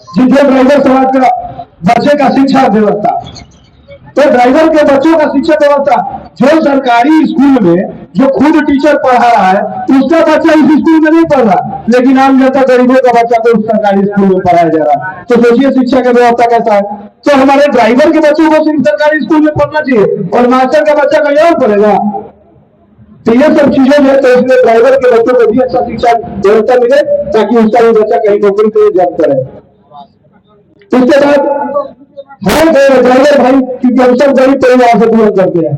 जो ड्राइवर समाज का बच्चे का शिक्षा व्यवस्था। तो ड्राइवर के बच्चों का शिक्षा व्यवस्था, जो सरकारी स्कूल में जो खुद टीचर पढ़ा रहा है उसका बच्चा इस स्कूल में नहीं पढ़ रहा, लेकिन आम जनता गरीबों का बच्चा तो सरकारी स्कूल में पढ़ाया जा रहा है। तो सोचिए शिक्षा का व्यवस्था कैसा है। तो हमारे ड्राइवर के बच्चों को सिर्फ सरकारी स्कूल में पढ़ना चाहिए और मास्टर का बच्चा कहीं और पढ़ेगा। तो ये सब चीजें जो है तो इसलिए ड्राइवर के बच्चों को भी अच्छा शिक्षा व्यवस्था मिले ताकि उसका भी बच्चा कहीं नौकरी के लिए जॉब करे। उसके बाद हर ड्राइवर भाई, क्योंकि हम सब गरीब परिवार से बिलोंग करते हैं,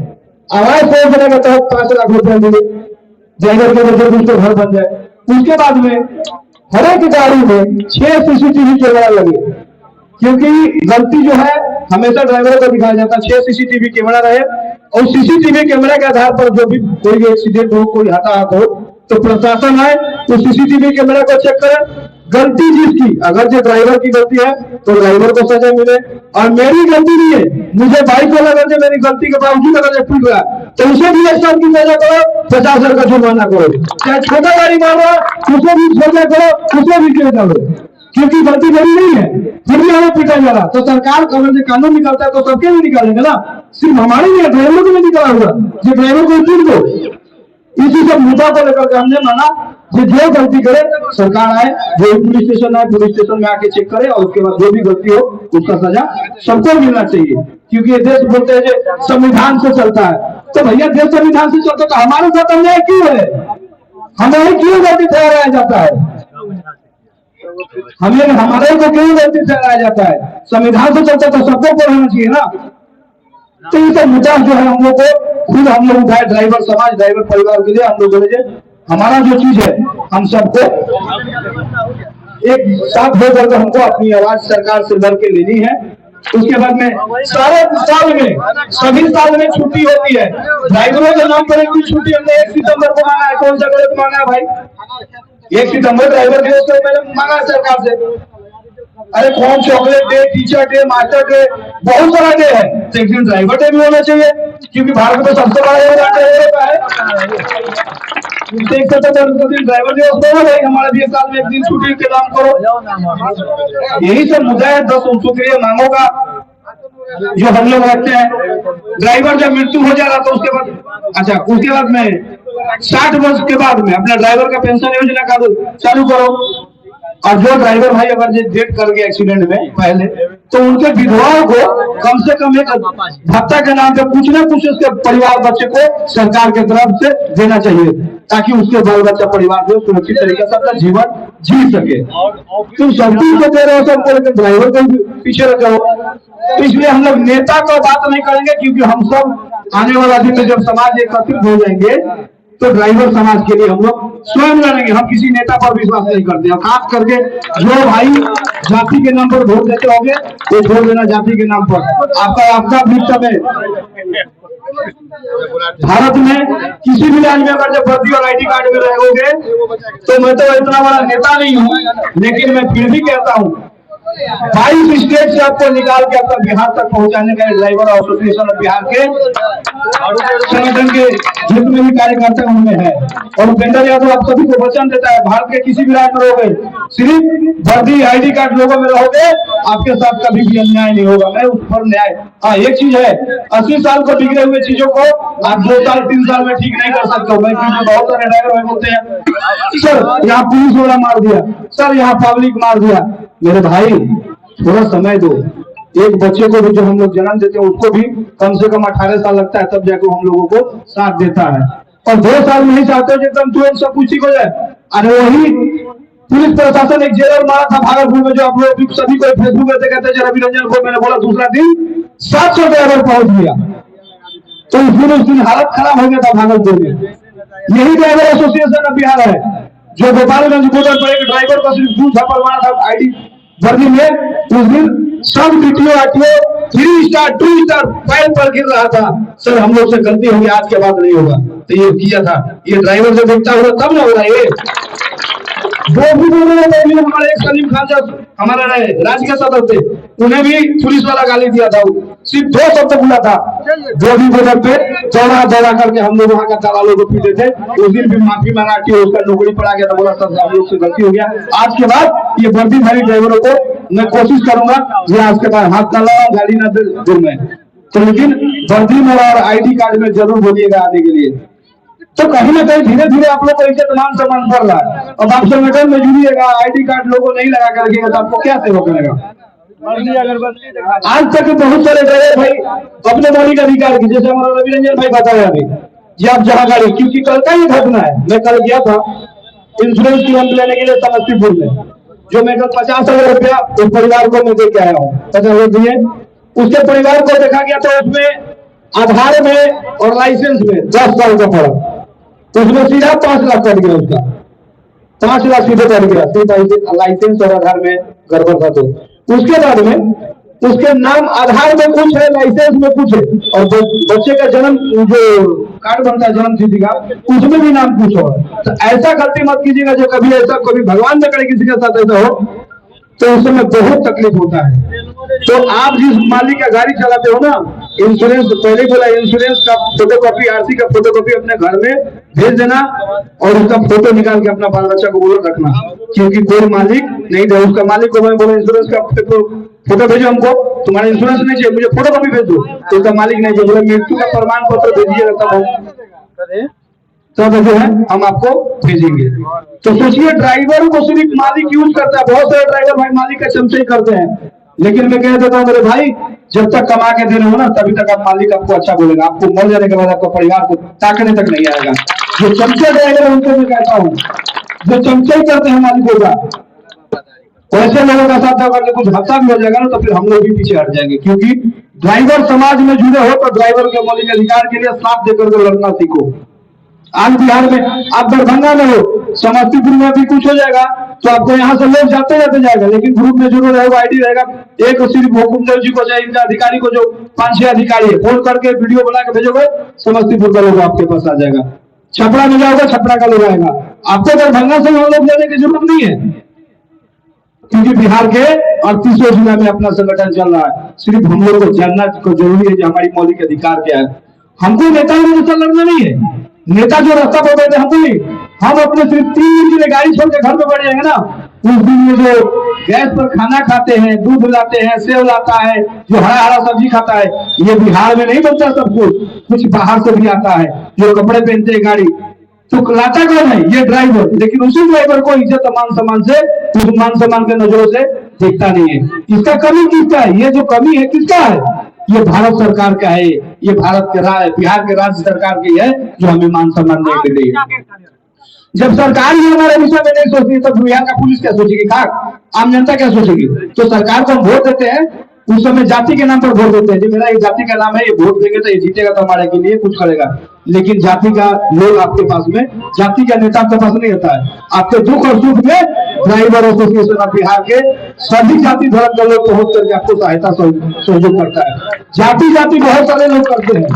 आवाज योजना के तहत 5 लाख रुपए मिले ड्राइवर के बच्चे उसको घर बन जाए। उसके बाद में हर एक गाड़ी में 6 CCTV कैमरा लगे, क्योंकि गलती जो है हमेशा ड्राइवरों को दिखाया जाता है। 6 CCTV कैमरा रहे और CCTV कैमरा के आधार पर जो भी कोई एक्सीडेंट हो, कोई हताहत हो तो प्रशासन आए तो CCTV कैमरा को चेक करे। गलती जिसकी, अगर जो ड्राइवर की गलती है तो ड्राइवर को सजा मिले, और मेरी गलती नहीं है, मुझे बाइक वाला अगर मेरी गलती के बावजूद अगर टूट रहा तो उसे भी 1 साल की सजा करो, 50 हजार का जुर्माना करो। चाहे छोटा गाड़ी मार रहा उसे भी सजा करो, उसे भी केस डालो, क्योंकि गलती मेरी नहीं है, फिर भी हमें पीटा जा रहा। तो सरकार अगर जो कानून निकालता है तो सबके भी निकालेंगे ना, सिर्फ हमारे नहीं, ड्राइवर को भी निकाला हुआ, जो ड्राइवर को छूट दो। इसी सब मुद्दा को लेकर के हमने माना जो गलती करे सरकार आए, जो पुलिस स्टेशन आए, पुलिस स्टेशन में आके चेक करे और उसके बाद जो भी गलती हो उसका सजा सबको मिलना चाहिए। क्योंकि ये देश बोलते हैं जो संविधान से चलता है, तो भैया देश संविधान से चलता तो हमारे साथ अन्याय क्यों है? हमें क्यों गलती ठहराया जाता है? हमें हमारे को क्यों गलती ठहराया जाता है? संविधान से चलता तो सबको पढ़ना चाहिए ना। तो ये सब मुद्दा जो है हम लोग को खुद हम लोग उठाए, ड्राइवर समाज, ड्राइवर परिवार के लिए हम लोग बोले हमारा जो चीज है हम सबको एक साथ होकर हमको अपनी आवाज सरकार से लड़ के लेनी है। उसके बाद में सारे साल में, सभी साल में छुट्टी होती है, ड्राइवरों के नाम पर एक भी छुट्टी हमने 1 सितंबर को मांगा है। कौन सा गलत मांगा है भाई? 1 सितंबर ड्राइवर दिवस को मैंने मांगा है सरकार से। अरे कौन chocolate day, teacher day, master day, बहुत सारा डे है, तो एक दिन ड्राइवर डे भी होना चाहिए, क्योंकि भारत में सबसे बड़ा ड्राइवर का है। ड्राइवर दिवस करो भाई, हमारा भी 1 साल में 1 दिन छुट्टी के नाम करो। यही सब मुद्दा है 10 उत्सुक्रिय मांगों का जो हम लोग रखते हैं। ड्राइवर जब मृत्यु हो जा रहा तो उसके बाद, अच्छा उसके बाद में 60 वर्ष के बाद में अपना ड्राइवर का पेंशन योजना का चालू करो। और जो ड्राइवर भाई अगर डेथ कर गया एक्सीडेंट में पहले, तो उनके विधवाओं को कम से कम एक भत्ता के नाम पे कुछ ना कुछ उसके परिवार बच्चे को सरकार के तरफ से देना चाहिए, ताकि उसके बाल बच्चा परिवार को सुरक्षित तरीके से अपना जीवन जी सके। तुम सब को दे रहे हो सबको, लेकिन ड्राइवर को पीछे रखो। तो इसलिए हम लोग नेता को बात नहीं करेंगे, क्योंकि हम सब आने वाला दिन में जब समाज एकत्रित हो जाएंगे तो ड्राइवर समाज के लिए हम लोग स्वयं लड़ेंगे। हम किसी नेता पर विश्वास नहीं करते हैं। खास करके जो भाई जाति के नाम पर वोट देते होंगे वो छोड़ देना जाति के नाम पर। आपका भी समय भारत में किसी भी राज्य में अगर जब वर्दी और ID कार्ड में रहोगे तो मैं तो इतना बड़ा नेता नहीं हूँ, लेकिन मैं फिर भी कहता हूँ 22 स्टेट से आपको निकाल के आपका बिहार तक पहुंचाने का ड्राइवर एसोसिएशन ऑफ बिहार के संगठन के जितने भी कार्यकर्ता उनमें है। और उपेंद्र यादव आप सभी को वचन देता है, भारत के किसी भी राज्य में रहोगे, सिर्फ वर्दी ID कार्ड लोगों में रहोगे, आपके साथ कभी भी अन्याय नहीं होगा। मैं उस पर न्याय, हाँ एक चीज है, 80 साल को बिगड़े हुए चीजों को आप 2 साल 3 साल में ठीक नहीं कर सकते हो। मैं बहुत सारे ड्राइवर बोलते हैं सर यहाँ पुलिस वाला मार दिया, सर यहाँ पब्लिक मार दिया। मेरे भाई थोड़ा समय दो, एक बच्चे को भी जो हम लोग जन्म देते हैं उसको भी कम से कम 18 साल लगता है, तब जाकर हम लोगों को साथ देता है। और 2 साल नहीं चाहते हो एकदम तुरंत सब कुछ ठीक हो जाए। अरे वही पुलिस प्रशासन एक जेलर मारा था भागलपुर में, जो आप लोग सभी को फेसबुक पे कहते हैं रवि रंजन को, मैंने बोला दूसरा दिन 700 ड्राइवर पहुंच गया, तो उस दिन हालत खराब हो गया था भागलपुर में। यही ड्राइवर एसोसिएशन ऑफ बिहार है, जो गोपालगंज बॉर्डर पर एक ड्राइवर का सिर्फ 2 झापड़ मारा था आईडी वर्दी में। उस दिन सब DTO RTO 3 star 2 star file पर गिर रहा था, सर हम लोग से गलती होगी, आज के बाद नहीं होगा। तो ये किया था, ये ड्राइवर से देखता हुआ तब ना हो रहा है। वो भी बोल रहे थे, हमारे एक सलीम खान जब हमारा राज्य के सदस्य थे, उन्हें भी पुलिस वाला गाली दिया था, सिर्फ 2 शब्द बोला था। गोभी बॉर्डर पे दौड़ा करके हम लोग वहाँ का दलालों को पीटे थे। उस दिन भी माफी मांगा कि उसका नौकरी पड़ा गया था, बोला सर हम लोग से गलती हो गया। आज के बाद ये वर्दीधारी ड्राइवरों को मैं कोशिश करूंगा ये आज के बाद हाथ ना लगाओ, गाली ना दे मैं तो, लेकिन वर्दी में और आईडी कार्ड में जरूर बोलिएगा आने के लिए। तो कहीं ना कहीं धीरे धीरे आप लोग को इज्जत मान सम्मान बढ़ रहा है। अब आप संगठन में जुड़िएगा, आईडी कार्ड लोगों नहीं लगा कर रखिएगा तो आपको क्या सेवा करेगा। आज तक बहुत सारे ड्राइवर भाई अपने मौलिक अधिकार की, जैसे हमारा रवि रंजन भाई बताया अभी, ये आप जहाँ गाड़ी, क्योंकि कल का ही घटना है। मैं कल गया था इंश्योरेंस क्लेम लेने के लिए समस्तीपुर में, जो मैं कल 50,000 रुपया उस परिवार को मैं दे के आया हूँ, 50,000 दिए। उसके परिवार को देखा गया तो उसमें आधार में और लाइसेंस में 10 साल का फर्क, तो उसमें सीधा 5 लाख कट गया, उसका 5 लाख सीधे कट गया, सिर्फ लाइसेंस और आधार में गड़बड़ था। तो उसके बाद में उसके नाम आधार में कुछ है, लाइसेंस में कुछ है, और बच्चे का जन्म जो कार्ड बनता है जन्म तिथि का, उसमें भी नाम कुछ हो। तो ऐसा गलती मत कीजिएगा, जो कभी ऐसा कभी भगवान न करे किसी के साथ ऐसा हो, तो उस समय बहुत तकलीफ होता है। तो आप जिस मालिक का गाड़ी चलाते हो ना, इंश्योरेंस पहले बोला, इंश्योरेंस का फोटोकॉपी, आरसी का फोटोकॉपी अपने घर में भेज देना, और उसका फोटो निकाल के अपना बाल बच्चा को बोलो रखना, क्योंकि कोई मालिक नहीं दे। उसका मालिक को मैं बोला इंश्योरेंस का फोटो भेजो हमको, तुम्हारा इंश्योरेंस नहीं चाहिए, मुझे फोटोकॉपी भेज दो, तो उसका मालिक नहीं चाहिए, बोले मृत्यु का प्रमाण पत्र भेजिएगा तब जो है हम आपको भेजेंगे। तो सोचिए ड्राइवर को सिर्फ मालिक यूज करता है, बहुत सारे ड्राइवर भाई मालिक का चमचे करते हैं। लेकिन मैं कह देता हूँ मेरे भाई, जब तक कमा के दे रहे हो ना, तभी तक आप मालिक आपको अच्छा बोलेगा, आपको मर जाने के बाद आपका परिवार को ताकने तक नहीं आएगा। जो चमचे ड्राइवर है उनको मैं कहता हूँ, जो चमचे करते हैं मालिकों का, वैसे लोगों का साथ अगर कुछ हादसा भी हो जाएगा ना, तो फिर हम लोग भी पीछे हट जाएंगे। क्योंकि ड्राइवर समाज में जुड़े हो तो ड्राइवर के मौलिक अधिकार के लिए साथ देकर के लड़ना सीखो। आज बिहार में आप दरभंगा में हो, समस्तीपुर में भी कुछ हो जाएगा तो आपको यहाँ से लोग जाते जाएगा, लेकिन ग्रुप में जरूर रहेगा, आईडी रहेगा। एक सिर्फ हुकुमदेव जी को चाहे इनका अधिकारी को, जो 5-6 अधिकारी है, फोन करके वीडियो बना के भेजोगे, समस्तीपुर का लोग आपके पास आ जाएगा। छपरा में जाओगे, छपरा का लोग आएगा। आपको दरभंगा से हम लोग जाने की जरूरत नहीं है, क्योंकि बिहार के 38 जिला में अपना संगठन चल रहा है। सिर्फ हम लोग को जानना को जरूरी है कि हमारी मौलिक अधिकार क्या है। हमको नेताओं के साथ लड़ना नहीं है, नेता जो रास्ता पर बैठे हमको नहीं, हम अपने सिर्फ 3 दिन के लिए गाड़ी छोड़ के घर पे बैठ जाएंगे ना, उस दिन में जो गैस पर खाना खाते हैं, दूध लाते हैं, सेव लाता है, जो हरा सब्जी खाता है, ये बिहार में नहीं बनता सब कुछ बाहर से भी आता है। जो कपड़े पहनते हैं गाड़ी, तो लाता कौन है? ये ड्राइवर। लेकिन उसी ड्राइवर को इज्जत मान सम्मान से, मान सम्मान के नजरों से देखता नहीं है। इसका कमी किसका है? ये जो कमी है किसका है? ये भारत सरकार का है, ये भारत के बिहार के राज्य सरकार की है, जो हमें मान सम्मान नहीं दे रही है। जब सरकार ही हमारे विषय में नहीं सोचती, तब बिहार का पुलिस क्या सोचेगी, खाक आम जनता क्या सोचेगी? तो सरकार को हम वोट देते हैं, उस समय जाति के नाम पर वोट देते हैं, जो मेरा ये जाति का नाम है, ये वोट देंगे तो ये जीतेगा, तो हमारे के लिए कुछ करेगा। लेकिन जाति का लोग आपके पास में, जाति का नेता आपके पास नहीं होता है। आपके दुख और सुख में ड्राइवर एसोसिएशन ऑफ बिहार के सभी जाति धर्म के लोग पहुंच करके आपको सहायता सहयोग करता है। जाति बहुत सारे लोग करते हैं।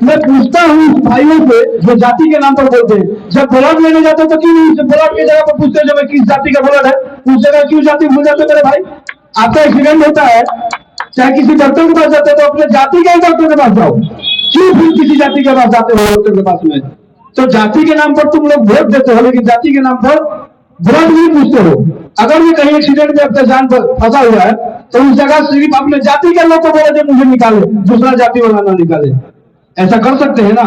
मैं पूछता हूँ भाइयों से जो जाति के नाम पर बोलते हैं, जब ब्लड लेने जाते तो क्यों नहीं ब्लड की जगह पर पूछते हैं, जब किस जाति का ब्लड है, उस जगह क्यों जाति भूल जाते मेरे भाई? आपका एक्सीडेंट होता है, चाहे किसी डॉक्टर के पास जाते हो तो अपने जाति के ही डॉक्टर के पास जाओ, क्यों फिर किसी जाति के पास जाते हो डॉक्टर के पास में? तो जाति के नाम पर तुम लोग वोट देते हो, लेकिन जाति के नाम पर ब्लड नहीं पूछते हो। अगर भी कहीं एक्सीडेंट में अपने जान पर फंसा हुआ है, तो उस जगह सिर्फ अपने जाति के लोग को बोले जो मुझे निकाले, दूसरा जाति वाला ना निकाले। ऐसा कर सकते हैं ना?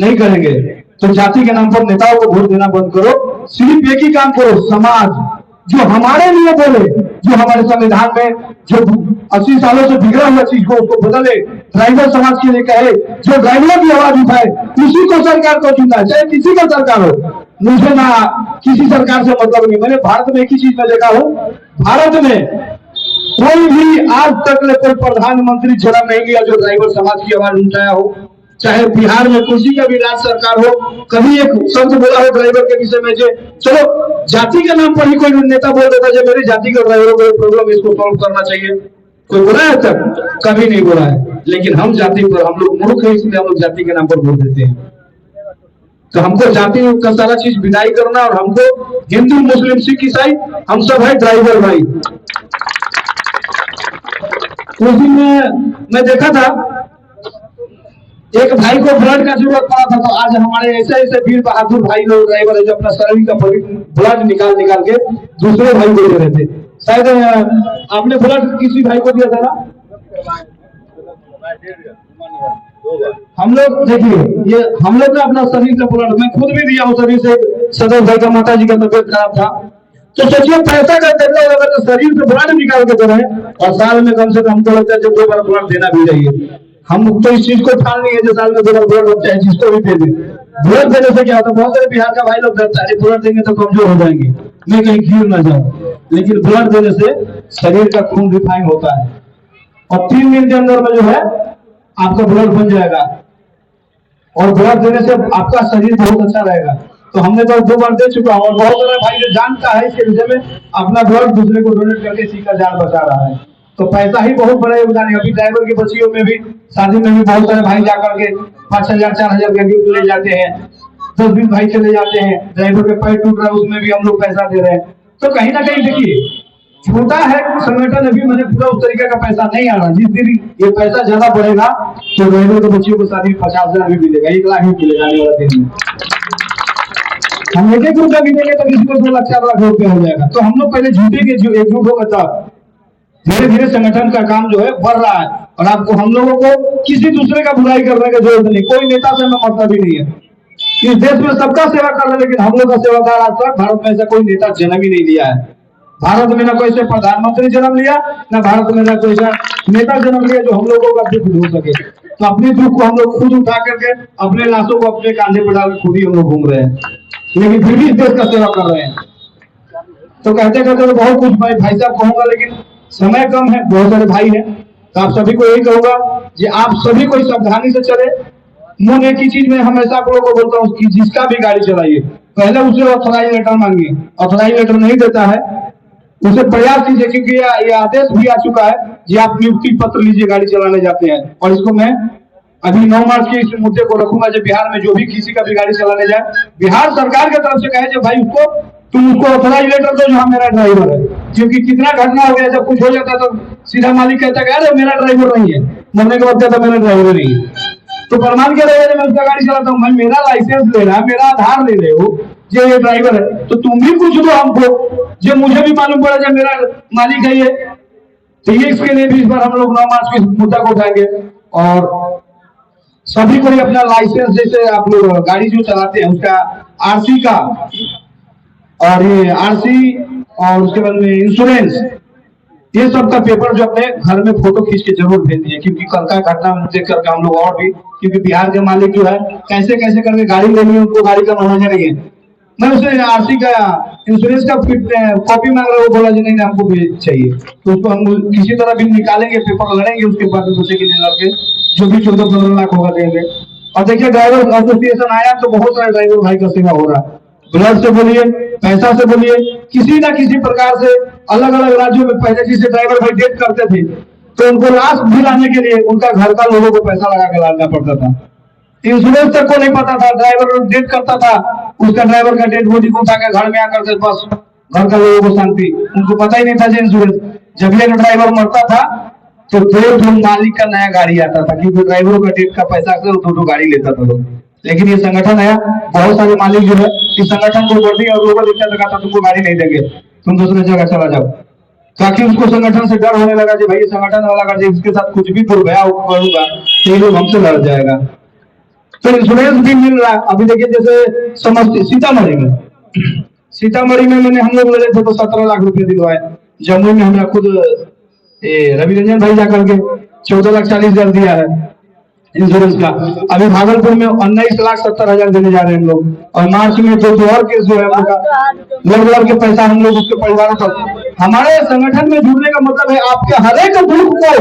नहीं करेंगे। तो जाति के नाम पर नेताओं को वोट देना बंद करो, सिर्फ एक ही काम करो, समाज जो हमारे लिए बोले, जो हमारे संविधान में जो 80 सालों से बिगड़ा हुआ चीज को उसको बदले, ड्राइवर समाज के लिए कहे, जो ड्राइवरों की आवाज उठाए, उसी को सरकार को चुना है, चाहे किसी का सरकार हो। मुझे ना किसी सरकार से मतलब नहीं। मैंने भारत में एक ही चीज में देखा हूं, भारत में कोई भी आज तक कोई प्रधानमंत्री जन्म नहीं लिया जो ड्राइवर समाज की आवाज उठाया हो। चाहे बिहार में किसी का भी राज्य सरकार हो, कभी एक शब्द बोला हो ड्राइवर के विषय में, जो चलो जाति के नाम पर ही कोई नेता बोल देता है मेरी जाति का ड्राइवरों का प्रॉब्लम इसको सॉल्व करना चाहिए, कोई बोला है तक? कभी नहीं बोला है। लेकिन हम जाति पर, हम लोग मूर्ख है इसलिए हम लोग जाति के नाम पर बोल देते हैं। तो हमको जाति का सारा चीज विदाई करना, और हमको हिंदू मुस्लिम सिख ईसाई हम सब है ड्राइवर भाई। उस दिन मैं देखा था एक भाई को ब्लड का जरूरत पड़ा था, तो आज हमारे ऐसे ऐसे वीर बहादुर भाई लोग ड्राइवर है जो अपना शरीर का ब्लड निकाल के दूसरे भाई को दे रहे थे। शायद आपने ब्लड किसी भाई को दिया था ना? हम लोग देखिए, ये हम लोग ने अपना शरीर का ब्लड, मैं खुद भी दिया हूँ शरीर से। सदर भाई का माता जी का तबियत खराब था, तो सोचिए पैसा का देते अगर तो शरीर से ब्लड निकाल के दे रहे हैं, और साल में कम से कम हमको लगता है जब 2 बार ब्लड देना भी चाहिए। हम तो इस चीज को ठान नहीं है जो साल में 2 बार ब्लड होता है, जिसको भी दे दे। ब्लड देने से क्या होता है, बहुत सारे बिहार का भाई लोग डरता है ब्लड देंगे तो कमजोर हो जाएंगे, मैं कहीं गिर ना जाऊं। लेकिन ब्लड देने से शरीर का खून रिफाइन होता है, और 3 दिन के अंदर में जो है आपका ब्लड बन जाएगा, और ब्लड देने से आपका शरीर बहुत अच्छा रहेगा। तो हमने तो 2 बार दे चुका हूं, और बहुत सारे भाई जो जानता है इसके विषय में अपना ब्लड दूसरे को डोनेट करके इसी का जान बचा रहा है। तो पैसा ही बहुत बड़ा योगदान है। अभी ड्राइवर की बच्चियों में भी, शादी में भी बहुत सारे भाई जाकर के 5,000 4,000 का गिफ्ट ले जाते हैं। 10-20 भाई चले जाते हैं, ड्राइवर के पैर टूट रहा है उसमें भी हम लोग पैसा दे रहे हैं। तो कहीं ना कहीं देखिए, छोटा है संगठन, अभी मैंने पूरा उस तरीके का पैसा नहीं आ रहा। जिस दिन ये पैसा ज्यादा बढ़ेगा तो ड्राइवर के बच्चियों को शादी 50,000 भी मिलेगा, 1 लाख भी मिलेगा आने वाला दिन में। हम 1-1 रुपया भी देंगे तो किसी को 2 लाख 4 लाख रुपया हो जाएगा। तो हम लोग पहले झूठे के जो एकजुट होगा, तब धीरे धीरे संगठन का काम जो है बढ़ रहा है। और आपको, हम लोगों को किसी दूसरे का बुराई करने की जरूरत नहीं, कोई नेता से हमें मतलब ही नहीं है। इस देश में सबका सेवा कर रहे हैं, लेकिन हम लोग का सेवादार आज तक भारत में ऐसा कोई नेता जन्म ही नहीं लिया है। भारत में ना कोई से प्रधानमंत्री जन्म लिया, ना भारत में ना कोई सा नेता जन्म लिया जो हम लोगों का दुख ढो सके। तो अपने दुख को हम लोग खुद उठा करके, अपने लाशों को अपने कांधे पर डाल खुद ही हम लोग घूम रहे हैं, लेकिन फिर भी इस देश का सेवा कर रहे हैं। तो कहते कहते तो बहुत कुछ भाई साहब कहूंगा, लेकिन समय कम है, बहुत सारे भाई हैं। तो आप सभी को यही कहूंगा कि आप सभी को सावधानी से चले। मुझ एक ही चीज में हमेशा आप लोगों को बोलता हूँ कि जिसका भी गाड़ी चलाइए, पहले उसे ऑथराइज लेटर मांगिए। ऑथराइज लेटर नहीं देता है उसे प्रयास कीजिए, क्योंकि ये आदेश भी आ चुका है कि आप नियुक्ति पत्र लीजिए गाड़ी चलाने जाते हैं। और इसको मैं अभी 9 मार्च के इस मुद्दे को रखूंगा, जब बिहार में जो भी किसी का भी गाड़ी चलाने जाए, बिहार सरकार की तरफ से कहे जो भाई उसको, तुम उसको ऑथराइज लेटर दो जो मेरा ड्राइवर है। क्योंकि कितना घटना हो गया, जब कुछ हो जाता तो सीधा मालिक कहता है अरे मेरा ड्राइवर नहीं है, मरने के बाद कहता मेरा ड्राइवर नहीं है। तो प्रमाण क्या रहेगा जब मैं उसका गाड़ी चलाता हूँ? मैं, मेरा लाइसेंस ले रहा, मेरा आधार ले रहे हो, ये ड्राइवर है, तो तुम भी कुछ दो हमको, जो मुझे भी मालूम पड़ा जब मेरा मालिक है ये। तो ये इसके लिए भी इस बार हम लोग 9 मार्च के मुद्दा को उठाएंगे, और सभी को अपना लाइसेंस, जैसे आप लोग गाड़ी जो चलाते हैं उसका आरसी का, और ये आरसी, और उसके बाद में इंश्योरेंस, ये सब का पेपर जो अपने घर में फोटो खींच के जरूर भेज दिए। क्योंकि कल का घटना देख करके हम लोग, और भी क्योंकि बिहार के मालिक जो है कैसे कैसे करके गाड़ी लेनी है, उनको गाड़ी का नॉलेज नहीं है। मैं उसे आरसी का, इंश्योरेंस का कॉपी मांग रहा हूँ, बोला जी नहीं हमको भी चाहिए। तो उसको हम किसी तरह भी निकालेंगे, पेपर लड़ेंगे, उसके बाद बच्चे के लिए लड़के जो भी 14-15 लाख होगा देंगे। और देखिए ड्राइवर एसोसिएशन आया तो बहुत सारे ड्राइवर भाई का सेवा हो रहा है। ब्लड से बोलिए, पैसा से बोलिए, किसी ना किसी प्रकार से अलग अलग राज्यों में पहले जिसे ड्राइवर भाई डेथ करते थे तो उनको लाश भी लाने के लिए उनका घर का लोगों को पैसा लगा के लाना पड़ता था। इंश्योरेंस तक को नहीं पता था, ड्राइवर डेथ करता था, उसका ड्राइवर का डेड बॉडी को उठा के घर में आकर के बस घर का लोगों को शांति, उनको पता ही नहीं था इंश्योरेंस। जब ये ड्राइवर मरता था तो 2 मालिक का नया गाड़ी आता था, क्योंकि ड्राइवरों का डेथ का पैसा से 2 गाड़ी लेता था लोग। लेकिन ये संगठन है, बहुत सारे मालिक जो है इस संगठन को वर्दी और रोबर दिखने लगा था, तुमको गाड़ी नहीं देंगे, तुम दूसरे जगह चला जाओ। ताकि उसको संगठन से डर होने लगा कि भाई ये संगठन वाला अगर इसके साथ कुछ भी दुर्व्यवहार करूंगा तो ये लोग हमसे लड़ जाएगा। तो इंश्योरेंस भी मिल रहा है। अभी देखिए जैसे सीतामढ़ी में सीतामढ़ी में मैंने हम लोग लड़े थे तो 17 लाख रुपए दिलवाए। जम्मू में हमने खुद रवि रंजन भाई जाकर के 14,40,000 दिया है इंश्योरेंस का। अभी भागलपुर में 19,70,000 देने जा रहे हैं हम लोग। और मार्च में तो और केस जो है हम लोग का लड़ के पैसा हम लोग उसके परिवारों तक। हमारे संगठन में जुड़ने का मतलब है आपके हर एक दुख को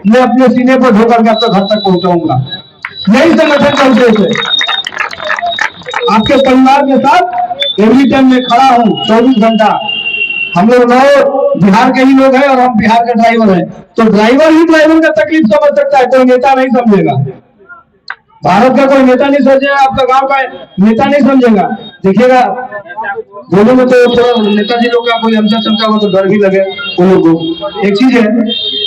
मैं अपने सीने पर ढोकर के आपके घर तक पहुंचाऊंगा। यही संगठन का उद्देश्य है। आपके परिवार के साथ एवरी टाइम में खड़ा हूँ 24 घंटा। हम लोग बिहार के ही लोग हैं और हम बिहार के ड्राइवर हैं, तो ड्राइवर ही ड्राइवर का तकलीफ समझ सकता है, कोई नेता नहीं समझेगा। भारत का कोई नेता नहीं समझेगा, आपका गांव का नेता नहीं समझेगा। देखिएगा बोलो में तो थोड़ा नेताजी लोग का कोई हमसा चमका हो तो डर भी लगे उन लोग को। एक चीज है,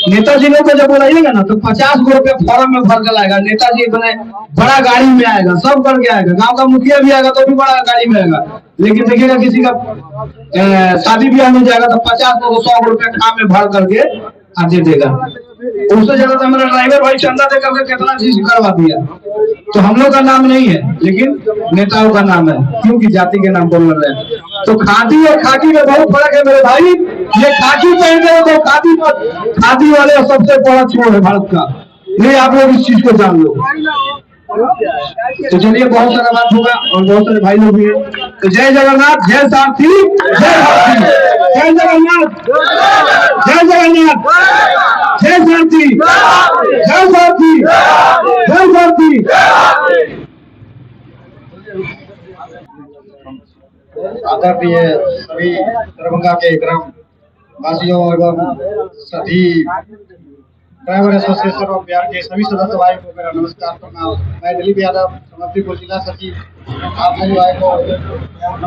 नेताजी लोग को जब बुलाइएगा ना तो 50 रुपये फॉर्म में भर कर लाएगा। नेताजी बने बड़ा गाड़ी में आएगा, सब करके आएगा। गांव का मुखिया भी आएगा तो भी बड़ा गाड़ी में आएगा। लेकिन देखिएगा किसी का शादी ब्याह में जाएगा तो 50 को 100 रुपये काम में भर करके दे देगा। उससे ज्यादा तो हमारा ड्राइवर भाई चंदा दे करके कितना चीज करवा दिया। तो हम लोग का नाम नहीं है, लेकिन नेताओं का नाम है, क्योंकि जाति के नाम बोल रहे हैं। तो खादी और खाकी में बहुत फर्क है मेरे भाई। ये खाकी पहनते हो तो खादी वाले सबसे बड़ा चोर है भारत का। नहीं, आप लोग इस चीज को जान लो। तो चलिए, बहुत सारा बात होगा और बहुत सारे भाई लोग भी हैं। तो जय जगन्नाथ, जय सारथी, जय भारती, जय जगन्नाथ, जय जगन्नाथ, जय सारथी, जय सारथी, जय सारथी। आदरणीय सभी दरभंगा के ग्राम वासियों एवं सभी ड्राइवर एसोसिएशन ऑफ बिहार के सभी सदस्य भाई को मेरा नमस्कार प्रणाम। मैं दिलीप यादव, समस्तीपुर जिला सचिव, आप सभी भाई को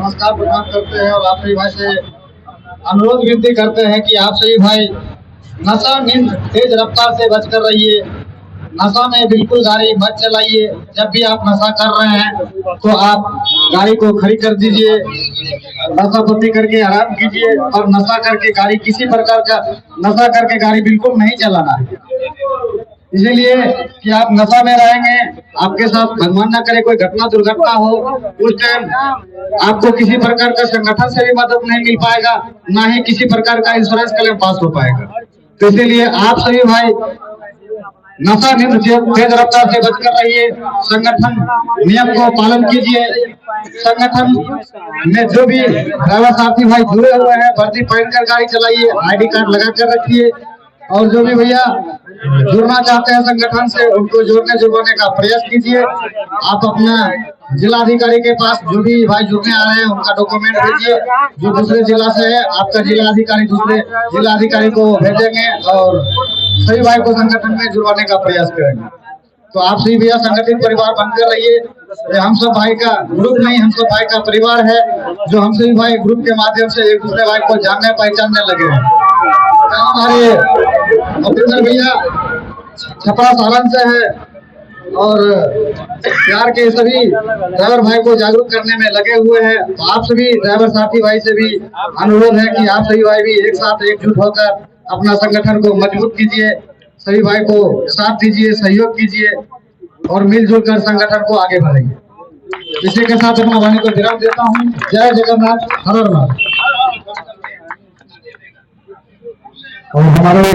नमस्कार प्रणाम करते हैं और आप सभी भाई से अनुरोध विनती करते हैं कि आप सभी भाई नशा नींद तेज रफ्तार से बचकर रहिए। नशा में बिल्कुल गाड़ी मत चलाइए। जब भी आप नशा कर रहे हैं तो आप गाड़ी को खड़ी कर दीजिए, नशा पत्ती करके आराम कीजिए और नशा करके गाड़ी किसी प्रकार का नशा करके गाड़ी बिल्कुल नहीं चलाना है। इसीलिए कि आप नशा में रहेंगे, आपके साथ भगवान ना करे कोई घटना दुर्घटना हो, उस टाइम आपको किसी प्रकार का संगठन से भी मदद नहीं मिल पाएगा, ना ही किसी प्रकार का इंश्योरेंस क्लेम पास हो पाएगा। तो इसीलिए आप सभी भाई नशा नींद तेज रफ्तार से बचकर रहिए। संगठन नियम को पालन कीजिए। संगठन में जो भी ड्राइवर साथी भाई जुड़े हुए हैं, वर्दी पहनकर गाड़ी चलाइए, ID कार्ड लगा कर रखिए। और जो भी भैया जुड़ना चाहते हैं संगठन से, उनको जुड़ने का प्रयास कीजिए। आप अपना जिलाधिकारी के पास जो भी भाई जुड़ने आ रहे हैं उनका डॉक्यूमेंट भेजिए। जो दूसरे जिला से है, आपका जिलाधिकारी दूसरे जिलाधिकारी को भेजेंगे और सभी भाई को संगठन में जुड़वाने का प्रयास करेंगे। तो आप सभी भैया संगठित परिवार बनकर रहिए। हम सब भाई का ग्रुप नहीं, हम सब भाई का परिवार है, जो हम सभी भाई ग्रुप के माध्यम से एक दूसरे भाई को जानने पहचानने लगे हैं। हमारे अभिनंदन भैया छपरा सारण से है और बिहार के सभी ड्राइवर भाई को जागरूक करने में लगे हुए हैं। तो आप सभी ड्राइवर साथी भाई से भी अनुरोध है कि आप सभी भाई भी एक साथ एकजुट होकर अपना संगठन को मजबूत कीजिए, सभी भाई को साथ दीजिए, सहयोग कीजिए और मिलजुल कर संगठन को आगे बढ़ाइए। इसी के साथ अपना वाणी को विराम देता हूँ। जय जगन्नाथ, हर हर महादेव। और हमारे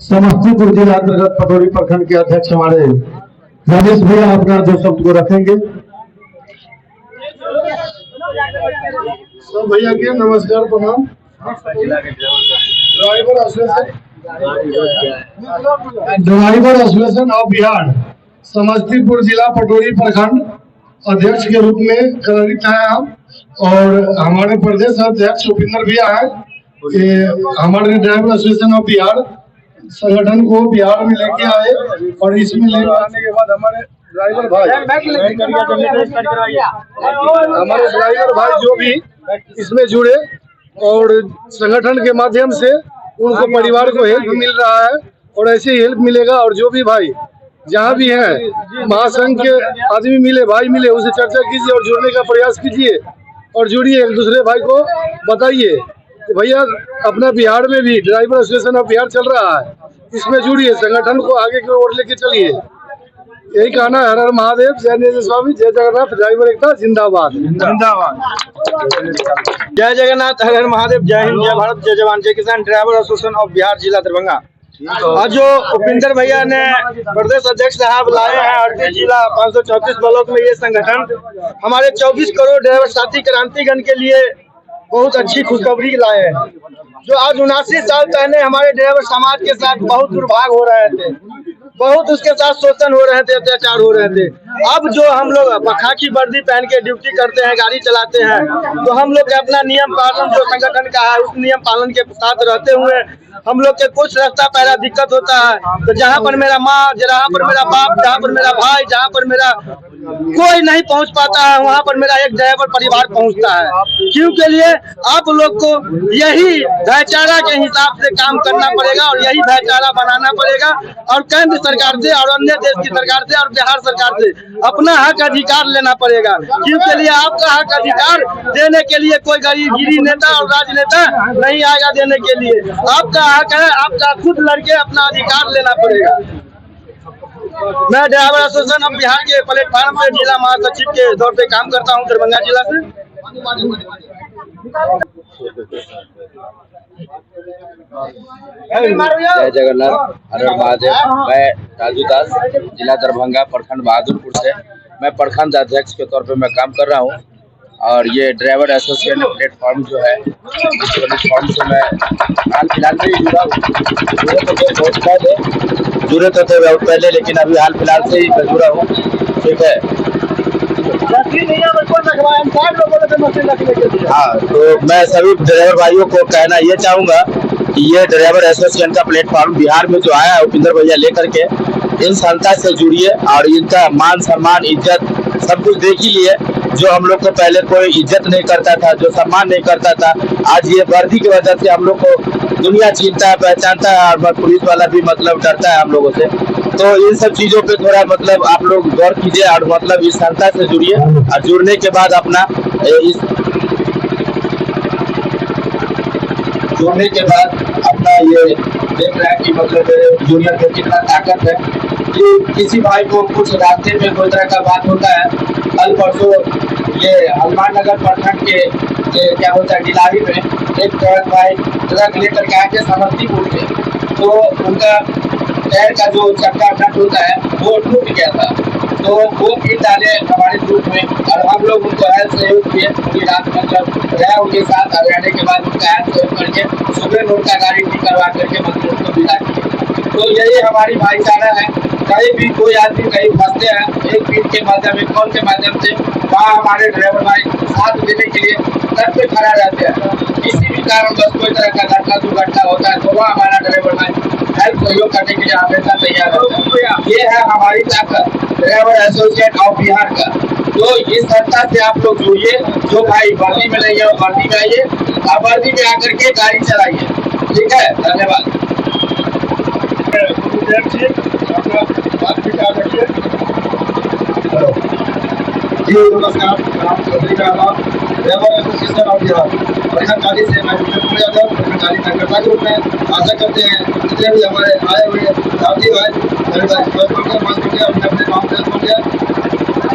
समस्तीपुर जिला अंतर्गत पटोरी प्रखंड के अध्यक्ष हमारे रमेश भैया अपना 2 शब्द को रखेंगे। सब भैया के नमस्कार प्रणाम। Driver association of Bihar Samastipur जिला पटोरी प्रखंड अध्यक्ष के रूप में कार्यरत है हम। और हमारे प्रदेश अध्यक्ष उपेंद्र भैया है। ये हमारे ड्राइवर एसोसिएशन ऑफ बिहार संगठन को बिहार में लेके आए और इसमें लेके आने के बाद हमारे ड्राइवर भाई जो भी इसमें जुड़े और संगठन के माध्यम से उनको परिवार को हेल्प मिल रहा है और ऐसे ही हेल्प मिलेगा। और जो भी भाई जहाँ भी हैं, महासंघ के आदमी मिले, भाई मिले, उसे चर्चा कीजिए और जुड़ने का प्रयास कीजिए और जुड़िए, एक दूसरे भाई को बताइए कि भैया अपना बिहार में भी ड्राइवर एसोसिएशन ऑफ बिहार चल रहा है, इसमें जुड़िए, संगठन को आगे की ओर लेके चलिए। यही कहना है, हर हर महादेव, जय नीरज स्वामी, जय जगन्नाथ, ड्राइवर एकता जिंदाबाद। जिंदाबाद। जय जगन्नाथ, हर हर महादेव, जय हिंद, जय भारत, जय जवान, जय किसान, ड्राइवर एसोसिएशन ऑफ बिहार जिला दरभंगा। आज जो उपिंदर भैया ने प्रदेश अध्यक्ष साहब लाए हैं 38 जिला 534 ब्लॉक में ये संगठन, हमारे 24 करोड़ ड्राइवर साथी क्रांतिगण के लिए बहुत अच्छी खुशखबरी लाए हैं। जो आज 79 साल पहले हमारे ड्राइवर समाज के साथ बहुत दुर्भाग हो रहे थे, बहुत उसके साथ शोषण हो रहे थे, अत्याचार हो रहे थे। अब जो हम लोग खाकी वर्दी पहन के ड्यूटी करते हैं, गाड़ी चलाते हैं, तो हम लोग के अपना नियम पालन जो संगठन का है उस नियम पालन के साथ रहते हुए हम लोग के कुछ रास्ता पहला दिक्कत होता है, तो जहाँ पर मेरा माँ, जहाँ पर मेरा बाप, जहाँ पर मेरा भाई, जहाँ पर मेरा कोई नहीं पहुँच पाता है, वहाँ पर मेरा एक ड्राइवर परिवार पहुँचता है। क्यों के लिए आप लोग को यही भाईचारा के हिसाब से काम करना पड़ेगा और यही भाईचारा बनाना पड़ेगा और केंद्र सरकार से और अन्य देश की सरकार से और बिहार सरकार से अपना हक अधिकार लेना पड़ेगा। क्यों के लिए आपका हक अधिकार देने के लिए कोई गरीबगिरी नेता और राजनेता नहीं आएगा देने के लिए। आपका हक है, आपका खुद लड़के अपना अधिकार लेना पड़ेगा। मैं ड्राइवर एसोसिएशन ऑफ बिहार के प्लेटफार्म पे जिला महासचिव के तौर पे काम करता हूँ दरभंगा जिला से। जय जगन्नाथ, हर हर महादेव। मैं राजू दास, जिला दरभंगा, प्रखंड बहादुरपुर से मैं प्रखंड अध्यक्ष के तौर पे मैं काम कर रहा हूँ। और ये ड्राइवर एसोसिएशन प्लेटफॉर्म जो है, इस प्लेटफॉर्म से मैं हाल फिलहाल में ही जुड़ा हूँ। जुड़े तो थे बहुत पहले, लेकिन अभी हाल फिलहाल से ही मैं जुड़ा हूँ। ठीक है। हाँ, तो मैं सभी ड्राइवर भाइयों को कहना ये चाहूँगा कि ये ड्राइवर एसोसिएशन का प्लेटफॉर्म बिहार में जो आया है उपिंदर भैया लेकर के, इन संस्था से जुड़िए और इनका मान सम्मान इज्जत सब कुछ देख ही लिए। जो हम लोग को पहले कोई इज्जत नहीं करता था, जो सम्मान नहीं करता था, आज ये वर्दी की वजह से हम लोग को दुनिया चिंता है, पहचानता है और पुलिस वाला भी मतलब डरता है हम लोगों से। तो इन सब चीजों पे थोड़ा मतलब आप लोग गौर कीजिए और मतलब इस संस्था से जुड़िए और जुड़ने के बाद अपना ये देख रहे हैं कि मतलब जूनियर में कितना ताकत है कि किसी भाई को कुछ रास्ते में कोई तरह का बात होता है। कल परसों ये हनुमान नगर प्रखंड के क्या बोलता है डिलारी में एक ट्रक भाई ट्रक लेकर के आके समस्तीपुर से, तो उनका टायर का जो चक्का नट होता है वो टूट गया था। तो वो किट डाले हमारे ग्रुप में और हम लोग उनको हेल्प सहयोग किए। पूरी रात मतलब रहे उनके साथ और रहने के बाद उनका हेल्प सहयोग करके सुबह में उनका गाड़ी ठीक करवा करके मतलब उनको विदा किए। तो यही हमारी भाईचारा है। कहीं भी कोई आदमी कहीं फंसते हैं, एक पीठ के माध्यम में, कॉल के माध्यम से, वहाँ हमारे ड्राइवर भाई साथ देने के लिए तट पे खड़ा रहते हैं। किसी भी कारण बस कोई तरह का घटना दुर्घटना होता है तो वहाँ हमारा ड्राइवर भाई हेल्प सहयोग करने के लिए हमेशा तैयार रहता है। ये है हमारी ताकत ड्राइवर एसोसिएशन ऑफ बिहार का। तो इस संस्था से आप लोग जुड़िए। जो भाई वर्दी में नहीं है वो वर्दी में आइए, आप वर्दी में आकर के गाड़ी चलाइए। ठीक है, धन्यवाद। जी नमस्कार, ड्राइवर एसोसिएशन ऑफ बिहार प्रखंड से मैं प्रखंड ग्रुप में आशा करते हैं जितने भी हमारे आए हुए साथी भाई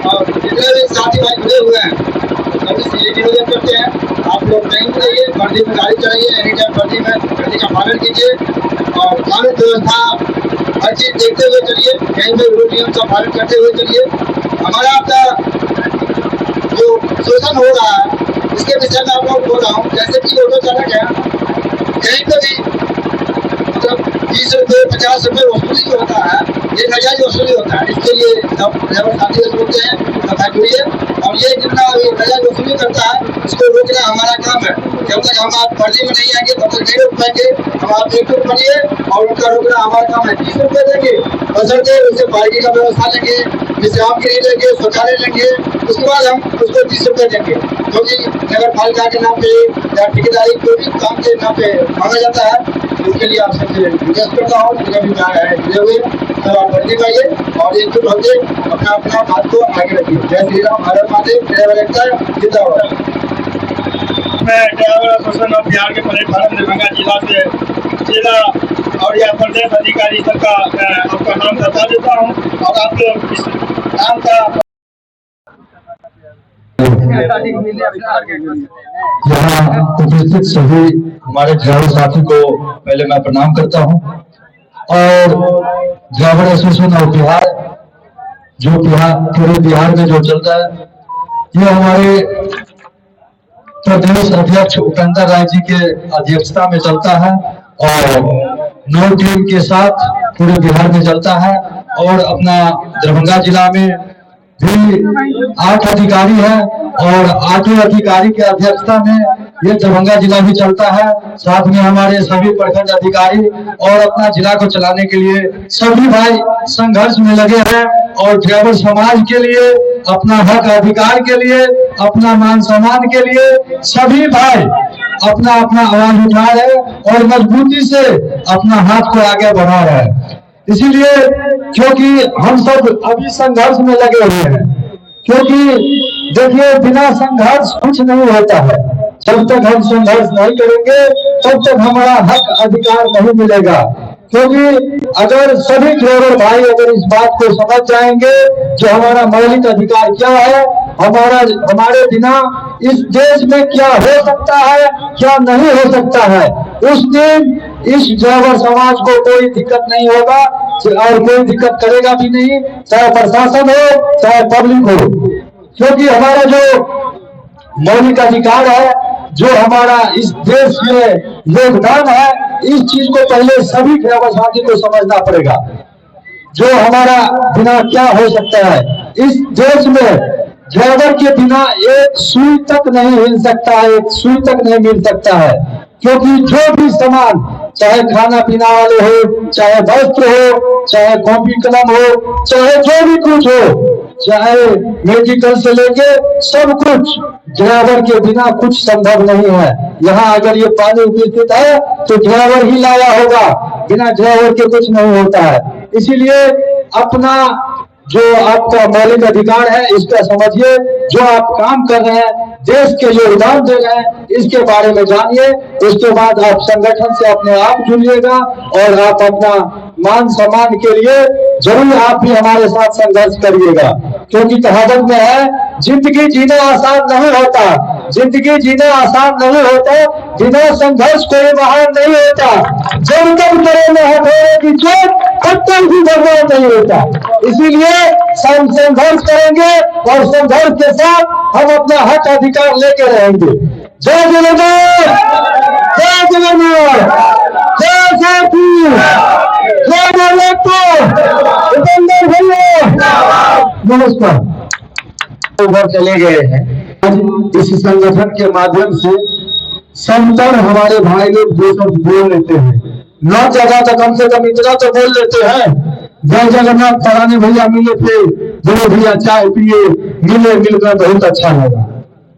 और जितने भी साथी भाई जुड़े हुए हैं सभी से ये निवेदन करते हैं, आप लोग नहीं रहिए, वर्दी में गाड़ी चलाइए, एनी टाइम वर्दी का पालन कीजिए और कानून व्यवस्था हर चीज देखते हुए चलिए, कहीं भी रूल नियम का पालन करते हुए चलिए। हमारा आपका जो शोषण हो रहा है इसके विषय में आप लोग बोल रहा हूँ। जैसे कि ऑटो चालक है, कहीं पर भी मतलब 20 रुपये 50 रुपये वसूली होता है, ये नजायज वसूली होता है। इसके लिए सब ड्राइवर साथी बोलते हैं तथा जुड़िए और ये जितना नजायज वसूली करता है इसको रोकना हमारा काम है। जब तक हम आप फर्जी में नहीं आएंगे तब तक नहीं रोक पाएंगे। हम आप एकजुट बनिए और उनका रोकना हमारा काम है। 30 रुपये देंगे बसरते उससे पार्टी का व्यवस्था लेंगे, विश्राम के लिए लेंगे, शौचालय लेंगे, उसके बाद हम उसको 30 रुपये देंगे। क्योंकि नगर पालिका के नाम पे या ठेकेदारी कोई भी काम के नाम पे मांगा जाता है। उसके लिए आप सबसे रिक्वेस्ट करता हूँ जुड़े हुए तो आप वर्दी पाइए और एकजुट होकर अपना अपना बात को आगे रखिए। जय श्री राम, हर हर महादेव, ड्राइवर एकता जिंदाबाद। मैं ड्राइवर एसोसिएशन ऑफ बिहार के प्लेटफार्म दरभंगा जिला से जिला और यह प्रदेश अधिकारी सबका आपका नाम बता देता हूँ और आपके इस नाम का यहाँ उपस्थित सभी हमारे ड्राइवर साथी को पहले मैं प्रणाम करता हूँ और ड्राइवर एसोसिएशन ऑफ बिहार जो पूरे बिहार में जो चलता है, ये हमारे प्रदेश अध्यक्ष उपेंद्र राय जी के अध्यक्षता में चलता है और 9 टीम के साथ पूरे बिहार में चलता है। और अपना दरभंगा जिला में भी 8 अधिकारी हैं और 8 अधिकारी के अध्यक्षता में ये दरभंगा जिला भी चलता है। साथ में हमारे सभी प्रखंड अधिकारी और अपना जिला को चलाने के लिए सभी भाई संघर्ष में लगे हैं और ड्राइवर समाज के लिए, अपना हक अधिकार के लिए, अपना मान सम्मान के लिए सभी भाई अपना अपना आवाज उठा रहे और मजबूती से अपना हाथ को आगे बढ़ा रहे हैं। इसीलिए क्योंकि हम सब अभी संघर्ष में लगे हुए हैं, क्योंकि देखिए बिना संघर्ष कुछ नहीं होता है। जब तक हम संघर्ष नहीं करेंगे तब तक हमारा हक अधिकार नहीं मिलेगा। क्योंकि अगर सभी ड्राइवर भाई अगर इस बात को समझ जाएंगे जो हमारा मौलिक अधिकार क्या है, हमारे बिना इस देश में क्या हो सकता है, क्या नहीं हो सकता है, उस दिन इस ड्राइवर समाज को कोई दिक्कत नहीं होगा और कोई दिक्कत करेगा भी नहीं, चाहे प्रशासन हो चाहे पब्लिक हो। क्योंकि हमारा जो मौलिक अधिकार है, जो हमारा इस देश में योगदान है, इस चीज को पहले सभी ड्राइवर साथी को समझना पड़ेगा। जो हमारा बिना क्या हो सकता है, इस देश में ड्राइवर के बिना एक सुई तक नहीं हिल सकता है, एक सुई तक नहीं मिल सकता है। क्योंकि जो भी सामान, चाहे खाना पीना वाले हो, चाहे वस्त्र हो, चाहे कॉपी कलम हो, चाहे जो भी कुछ हो, चाहे मेडिकल से लेके सब कुछ, ड्राइवर के बिना कुछ संभव नहीं है। यहाँ अगर ये पानी उपस्थित है तो ड्राइवर ही लाया होगा, बिना ड्राइवर के कुछ नहीं होता है। इसीलिए अपना जो आपका मौलिक अधिकार है इसका समझिए, जो आप काम कर रहे हैं, देश के योगदान दे रहे हैं, इसके बारे में जानिए। उसके बाद आप संगठन से अपने आप जुड़िएगा और आप अपना मान सम्मान के लिए जरूर आप भी हमारे साथ संघर्ष करिएगा। क्योंकि कहावत में है, जिंदगी जीना आसान नहीं होता, जिंदगी जीना आसान नहीं होता, बिना संघर्ष कोई महान नहीं होता। जब तक करे न हथौड़े की चोट तब तक भी भगवान नहीं होता। इसीलिए हम संघर्ष करेंगे और संघर्ष के साथ हम अपना हक अधिकार लेके रहेंगे। जय जगन्नाथ, जय जगन्नाथ, जय साथी, जय उपेंद्र भैया, नमस्कार। उधर चले गए हैं। इस संगठन के माध्यम से संतर हमारे भाई लोग जो सब बोल लेते हैं, 9 जगह तो कम से कम इतना तो बोल लेते हैं। जय जगन्नाथ फलाने भैया मिले थे, दोनों भैया चाय पिए, मिलकर बहुत अच्छा लगा।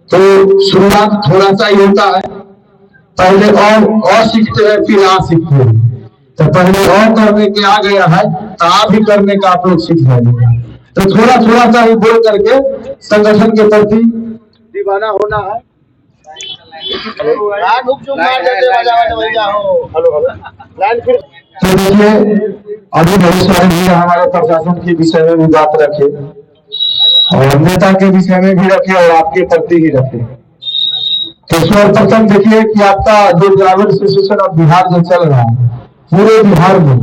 तो शुरुआत थोड़ा सा ही होता है, पहले और सीखते हैं फिर आ सीखते हैं। तो पहले और करने के आ गया है तो आप भी करने का आप लोग सीख जाएंगे। तो थोड़ा सा ही बोल करके संगठन के प्रति दीवाना होना है। तो देखिए अभी बहुत सारे भैया हमारे प्रशासन के विषय में भी बात रखे और नेता के विषय में भी रखे और आपके प्रति ही रखे। तो सर्वप्रथम देखिए कि आपका जो ड्राइवर एसोसिएशन ऑफ बिहार जो चल रहा है पूरे बिहार में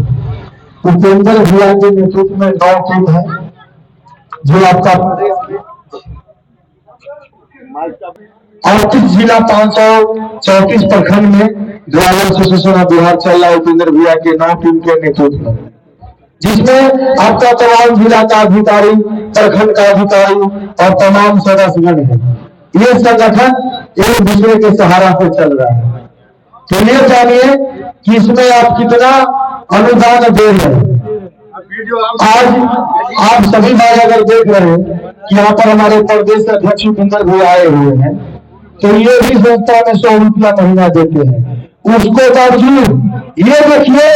उपेंद्र भैया के नेतृत्व में 9 टीम है जो आपका 38 जिला 534 प्रखंड में ड्राइवर एसोसिएशन ऑफ बिहार चल रहा है उपेंद्र भैया के 9 टीम के नेतृत्व में, जिसमें आपका तमाम जिला का अधिकारी, प्रखंड का अधिकारी और तमाम सदस्यगण है। ये संगठन एक दूसरे के सहारा से चल रहा है। तो ये जानिए कि इसमें आप कितना अनुदान दे रहे हैं। आज आप सभी भाई अगर देख रहे हैं कि यहाँ पर हमारे प्रदेश अध्यक्ष उपेंद्र भी आए हुए हैं, तो ये भी संस्था में 100 रुपया महीना देते हैं। उसको बावजूद ये देखिए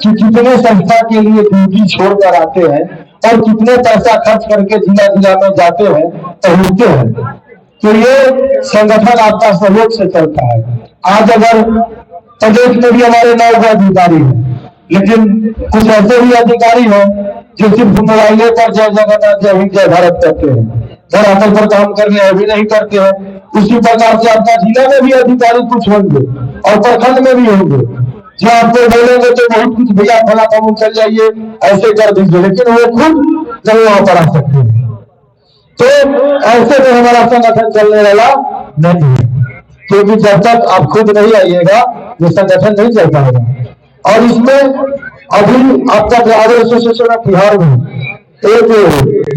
कि कितने संस्था के लिए ड्यूटी छोड़कर आते हैं और कितने पैसा खर्च करके जिला जिला में जाते हैं, पहुंचते हैं। तो ये संगठन आपका सहयोग से चलता है। आज अगर प्रदेश में भी हमारे 9 अधिकारी हैं, लेकिन कुछ ऐसे भी अधिकारी हैं जो सिर्फ मोबाइलों पर जय जगन्नाथ जय हिंद जय भारत करते हैं, धरातल पर काम करने भी नहीं करते हैं। उसी प्रकार से आपका जिला में भी अधिकारी कुछ होंगे और प्रखंड में भी होंगे जो आपको बोलेंगे तो बहुत कुछ, भैया फला काम चल जाइए, ऐसे कर दीजिए, लेकिन वो खुद नहीं वहां पर आ सकते हैं। तो ऐसे में हमारा संगठन चलने वाला नहीं है, क्योंकि जब तक आप खुद नहीं आइएगा ये संगठन नहीं चल पाएगा। और इसमें अभी आपका ड्राइवर एसोसिएशन ऑफ बिहार में एक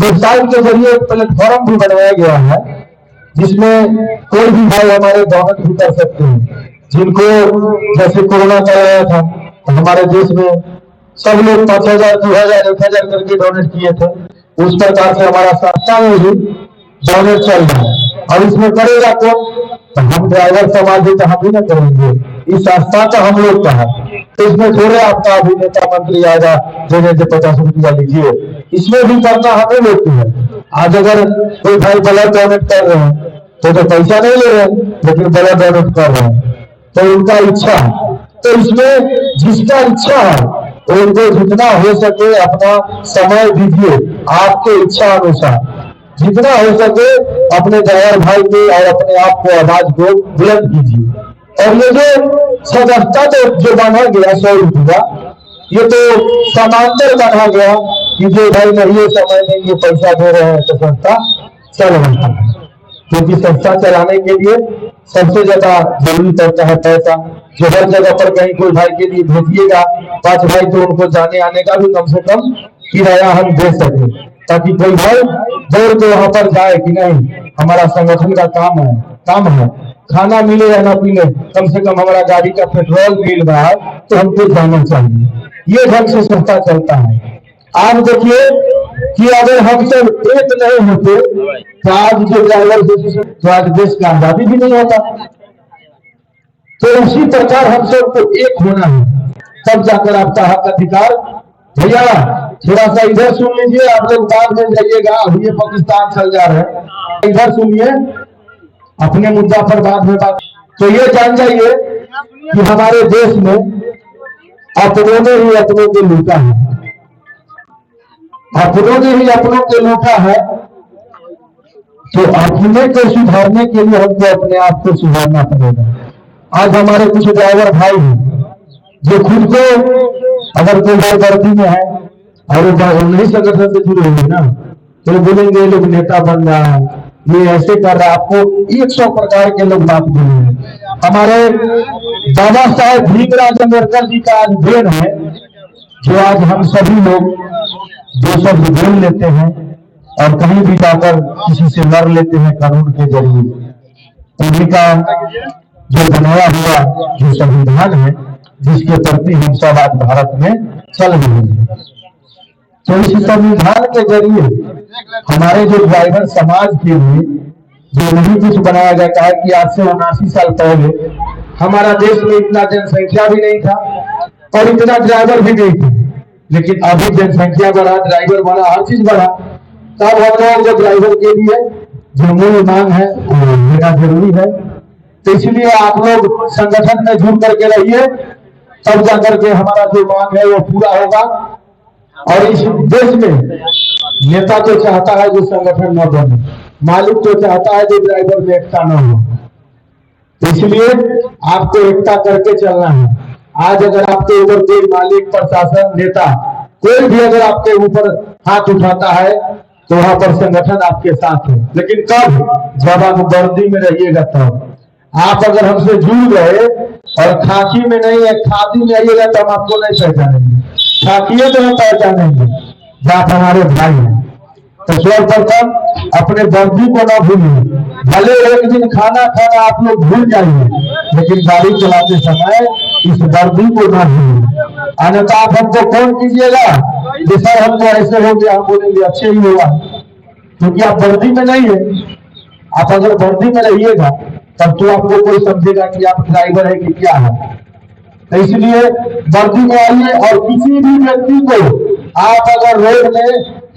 वेबसाइट के जरिए एक प्लेटफॉर्म भी बनाया गया है, जिसमें कोई भी भाई हमारे डोनेट भी कर सकते हैं। जिनको जैसे कोरोना चल रहा था तो हमारे देश में सब लोग 5,000 2,000 1,000 करके डोनेट किए थे, उस प्रकार से हमारा संस्था में भी डोनेट चल रहा है। और इसमें करेगा कौन? तो हम ड्राइवर समाज तो हम ही ना करेंगे, इस संस्था का हम लोग का है। तो इसमें थोड़े आपका अभिनेता मंत्री आएगा देने से 50 रुपया लीजिए, इसमें भी करना हमें लोग है। आज अगर कोई भाई ब्लड डोनेट कर रहे हैं तो पैसा नहीं ले रहे हैं, लेकिन ब्लड डोनेट कर रहे हैं, तो उनका इच्छा है। तो इसमें जिसका इच्छा है उनको जितना हो सके अपना समय दीजिए, आपके इच्छा अनुसार जितना हो सके अपने ड्राइवर भाई के और अपने आप को आवाज को बुलंद कीजिए। और ये जो सदस्यता जो बना गया 100 रुपया, ये तो समांतर बना गया कि जो भाई नहीं समय देंगे पैसा दे रहे हैं तो संस्था चल रहा है। क्योंकि संस्था चलाने के लिए सबसे ज्यादा जरूरी पड़ता है पैसा, जो हर जगह पर कहीं कोई भाई के लिए भेजिएगा 5 भाई तो उनको जाने आने का भी कम से कम किराया हम दे सके, ताकि कोई भाई दौड़ के वहां पर जाए कि नहीं हमारा संगठन का काम है खाना मिले या ना मिले, कम से कम हमारा गाड़ी का पेट्रोल मिल रहा है तो हमको जाना चाहिए। ये ढंग से संस्था चलता है। आप देखिए कि अगर हम सब एक नहीं होते तो आज जो ड्राइवर तो आज देश का आजादी भी नहीं होता। तो उसी प्रकार हम सबको एक होना है, तब जाकर आपका हक अधिकार। भैया थोड़ा सा इधर सुन लीजिए, आप लोग बाद में जाइएगा, अभी ये पाकिस्तान चल जा रहे हैं, इधर सुनिए, अपने मुद्दा पर बात में बात। तो ये जान जाइए कि हमारे देश में अपनों ने ही अपनों को लूटा है, अपनों ने ही अपनों को लूटा है। तो अपने को सुधारने के लिए हमको अपने आप को सुधारना पड़ेगा। आज हमारे कुछ ड्राइवर भाई हैं जो खुद को, अगर कोई भाई वर्दी में है और नहीं संगठन से जुड़े हुए ना, तो बोलेंगे लोग नेता बन रहा है, ये ऐसे कर रहा है। आपको 100 प्रकार के लोग बात बोलेंगे। हमारे बाबा साहेब भीमराव अम्बेडकर जी का आज देन है, जो आज हम सभी लोग जो सब बोल लेते हैं और कहीं भी जाकर किसी से लड़ लेते हैं कानून के जरिए। उन्हीं का जो बनाया हुआ जो संविधान है, जिसके प्रति हम सब आज भारत में चल रहे हैं, तो इस संविधान के जरिए हमारे जो ड्राइवर समाज के लिए जो नहीं कुछ बनाया जाता है कि आज से 79 साल पहले हमारा देश में इतना जनसंख्या भी नहीं था और इतना ड्राइवर भी नहीं था, लेकिन अभी जनसंख्या बढ़ा, ड्राइवर बढ़ा, हर चीज बढ़ा। तब हम लोग जो ड्राइवर के लिए जो मूल मांग है वो लेना जरूरी है। तो इसलिए आप लोग संगठन में जुड़ करके रहिए, तब जाकर के हमारा जो मांग है वो पूरा होगा। और इस देश में नेता तो चाहता है जो संगठन न बने, मालिक तो चाहता है जो ड्राइवर में एकता न हो। तो इसलिए आपको एकता करके चलना है। आज अगर आपके ऊपर कोई मालिक, प्रशासन, नेता कोई भी अगर आपके ऊपर हाथ उठाता है तो वहां पर संगठन आपके साथ है, लेकिन कब? जब आप वर्दी में रहिएगा तब। आप अगर हमसे जुड़ गए और खाकी में नहीं है, खादी में आइएगा तो हम आपको नहीं पहचानेंगे, खाकिए तो हम पहचानेंगे जो आप हमारे भाई हैं। तो सर्वप्रथम अपने वर्दी को ना भूलिए। भले एक दिन खाना आप लोग भूल जाइए, लेकिन गाड़ी चलाते समय इस वर्दी को ना भूलिए। अन्यथा आप हमको फोन कीजिएगा कि सर हमको ऐसे हो गया, हम बोलेंगे अच्छे ही होगा, क्योंकि आप वर्दी में नहीं है। आप अगर वर्दी में रहिएगा तब तो आपको कोई समझेगा कि आप ड्राइवर है कि क्या है। तो इसलिए वर्दी में आइए। और किसी भी व्यक्ति को आप अगर रोड में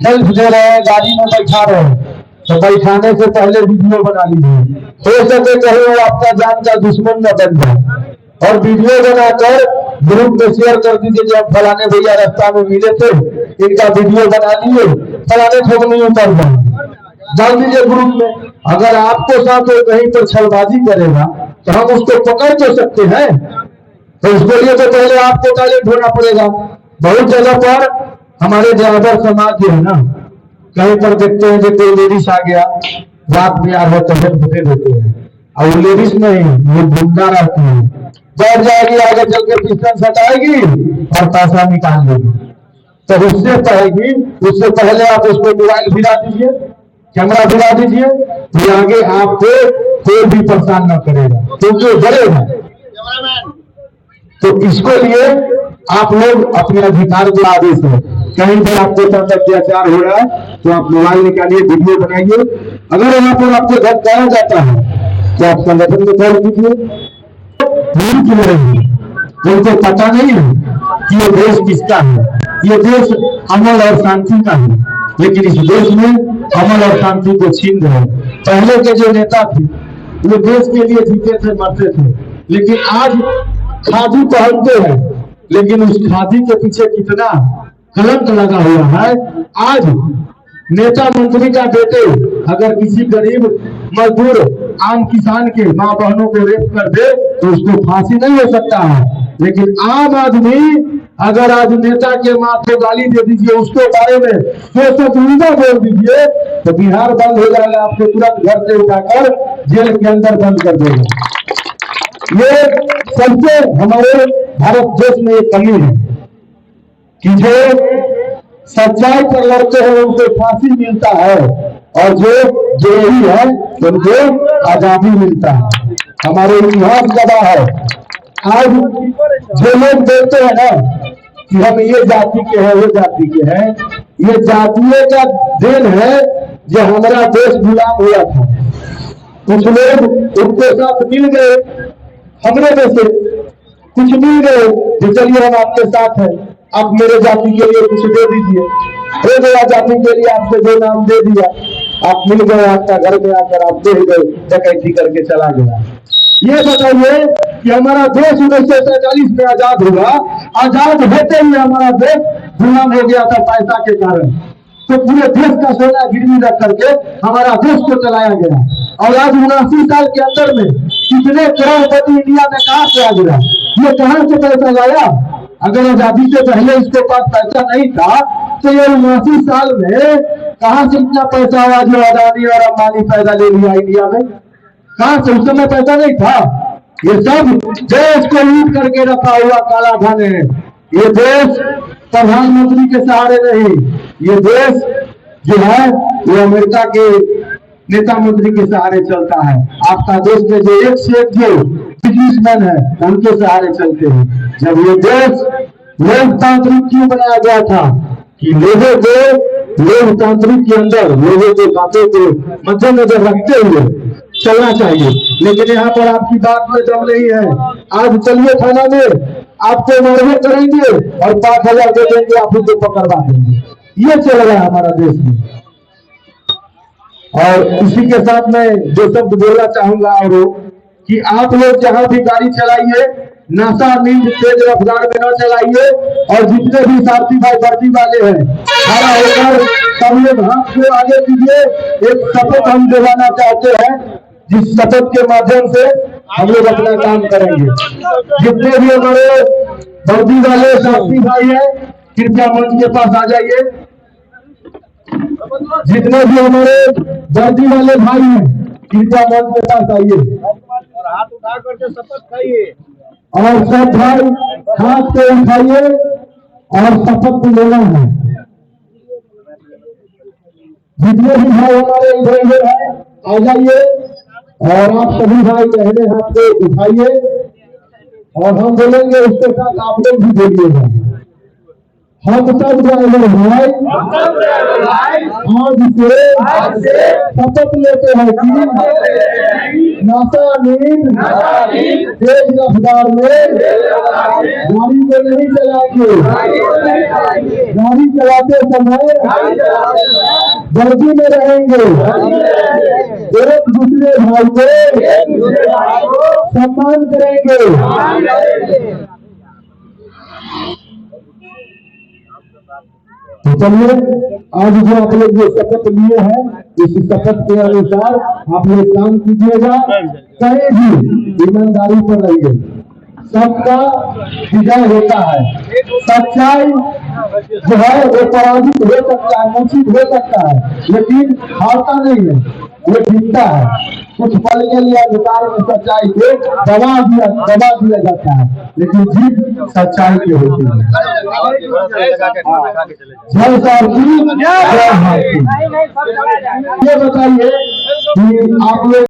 हेल्प दे रहे हैं, गाड़ी में बैठा रहे हैं, तो बैठाने से पहले वीडियो बना लीजिए। हो सके कहीं वो आपका जान का दुश्मन न बन जाए, और वीडियो बनाकर ग्रुप में शेयर कर दीजिए कि हम फलाने भैया रास्ता में मिले थे, इनका वीडियो बना दिए, फलाने ठोक नहीं उतर जाए, डाल दीजिए ग्रुप में। अगर आपको साथ वो कहीं पर छलबाजी करेगा तो हम उसको पकड़ तो सकते हैं, तो उसके लिए तो पहले आपको टैलेंट होना पड़ेगा। बहुत जगह पर हमारे ड्राइवर समाज जो है ना, कहीं पर देखते हैं कि कोई लेडीज आ गया, रात में आ रहा तो हेल्प दे देते हैं, और वो लेडीज नहीं, वो गुंडा रहती है, बैठ जाएगी, आगे चल के पिस्टल सटाएगी और पैसा निकाल लेगी। तो उससे पहले आप उसको मोबाइल भिड़ा दीजिए, कैमरा भिड़ा दीजिए, तो आगे आपको कोई भी परेशान न करेगा, क्योंकि डरेगा। तो इसको लिए आप लोग अपने अधिकार के आदेश है, कहीं भी आपके साथ अत्याचार हो रहा है तो आप मोबाइल निकालिए, वीडियो बनाइए। अगर वहां पर आपके घर जाया जाता है तो आप संगठन में कॉल कीजिए। उनको पता नहीं है कि ये देश किसका है, ये देश अमन और शांति का है, लेकिन इस देश में अमन और शांति को छीन रहे। पहले के जो नेता थे वो देश के लिए जीते थे, मरते थे, लेकिन आज खादी पहनते हैं, लेकिन उस खादी के पीछे कितना कलंक लगा हुआ है। आज नेता मंत्री का बेटे अगर किसी गरीब मजदूर आम किसान के माँ बहनों को रेप कर दे तो उसको फांसी नहीं हो सकता है, लेकिन आम आदमी अगर आज नेता के माँ को गाली दे दीजिए, उसके बारे में उल्टा बोल दीजिए, तो बिहार बंद हो जाएगा, आपको तुरंत घर से उठाकर जेल के अंदर बंद कर देगा। ये सबसे हमारे भारत देश में एक कमी है कि जो सच्चाई पर लड़ते हैं उनको फांसी मिलता है, और जो यही है उनको आजादी मिलता है। हमारे इतिहास गवाह है। आज जो लोग बोलते हैं ना कि हम ये जाति के हैं, वो जाति के हैं, ये जातीय का देन है जो हमारा देश गुलाम हुआ था। कुछ लोग उनके साथ मिल गए, हमने में से कुछ मिल गए जो चलिए हम आपके साथ हैं, आप मेरे जाति के लिए कुछ दे दीजिए, हो गया जाति के लिए आपसे दो नाम दे दिया, आप मिल गए, आपका घर में आकर आप दे गए, डकैती करके चला गया। ये बताइए कि हमारा देश 1947 में आजाद हुआ, आजाद होते ही हमारा देश गुलाम हो गया था पैसा के कारण, तो पूरे देश का सोना गिरवी रख करके हमारा देश को चलाया गया। और आज 79 साल के अंदर में कितने करोड़पति इंडिया में कहां से आ गया, ये कहां से पैसा लाया? अगर आजादी से पहले इसके पास पैसा नहीं था तो ये 79 साल में कहां से इतना पैसा आया जो अदानी और अंबानी पैदा ले लिया इंडिया में? कहां से? उस समय पैसा नहीं था। ये सब देश को लूट करके रखा हुआ काला धन है। ये देश प्रधानमंत्री के सहारे नहीं, ये देश जो है वो अमेरिका के नेता मंत्री के सहारे चलता है। आपका देश में जो एक से एक जो बिजनेसमैन है उनके सहारे चलते हैं। जब ये देश लोकतांत्रिक क्यों बनाया गया था कि लोगों को लोकतांत्रिक के अंदर लोगों के बातों को मद्देनजर रखते हुए चलना चाहिए, लेकिन यहाँ पर आपकी बात में दम नहीं है। आज चलिए थाना में, आपको मारवे करेंगे और 5,000 दे देंगे, आप उनको पकड़वा देंगे। ये चल रहा है हमारा देश में। और इसी के साथ मैं जो शब्द बोलना चाहूंगा और कि आप लोग जहां भी गाड़ी चलाइए नशा नींद तेज रफ्तार में न चलाइए, और जितने भी साथी भाई वर्दी वाले हैं खड़ा होकर सब लोग हाथ को आगे कीजिए। एक शपथ हम दिलाना चाहते हैं, जिस शपथ के माध्यम से हम लोग अपना काम करेंगे। जितने भी हमारे वर्दी वाले साथी भाई हैं कृपया मंच के पास आ जाइए। जितने भी हमारे वर्दी वाले भाई हैं कृपया मंच के पास आइए और हाथ उठा करके शपथ खाइए। और सब भाई हाथ को उठाइए और शपथ लेना है। जितने भी भाई हमारे इधर उधर हैं आ जाइए, और आप सभी भाई पहले हाथ को उठाइए और हम बोलेंगे उसके साथ आप लोग भी बोलिएगा। हम सब ड्राइवर भाई आज से शपथ लेते हैं कि नशा नींद तेज रफ्तार में गाड़ी को नहीं चलाएंगे। गाड़ी चलाते समय वर्दी में रहेंगे। एक दूसरे भाई को सम्मान करेंगे। तो चलिए, आज जो आप लोग जो शपथ लिए हैं, इस शपथ के अनुसार आप लोग काम कीजिएगा, कहीं भी ईमानदारी पर रहिए। सबका विजय होता है, सच्चाई जो है वो पराजित हो सकता है, मूर्छित हो सकता है, लेकिन हारता नहीं है, वो जीतता है। कुछ पल के लिए अंधकार में सच्चाई को दबा दिया जाता है, लेकिन जीत सच्चाई की होती है। जय सारथी, जय भारती। ये बताइए कि आप लोग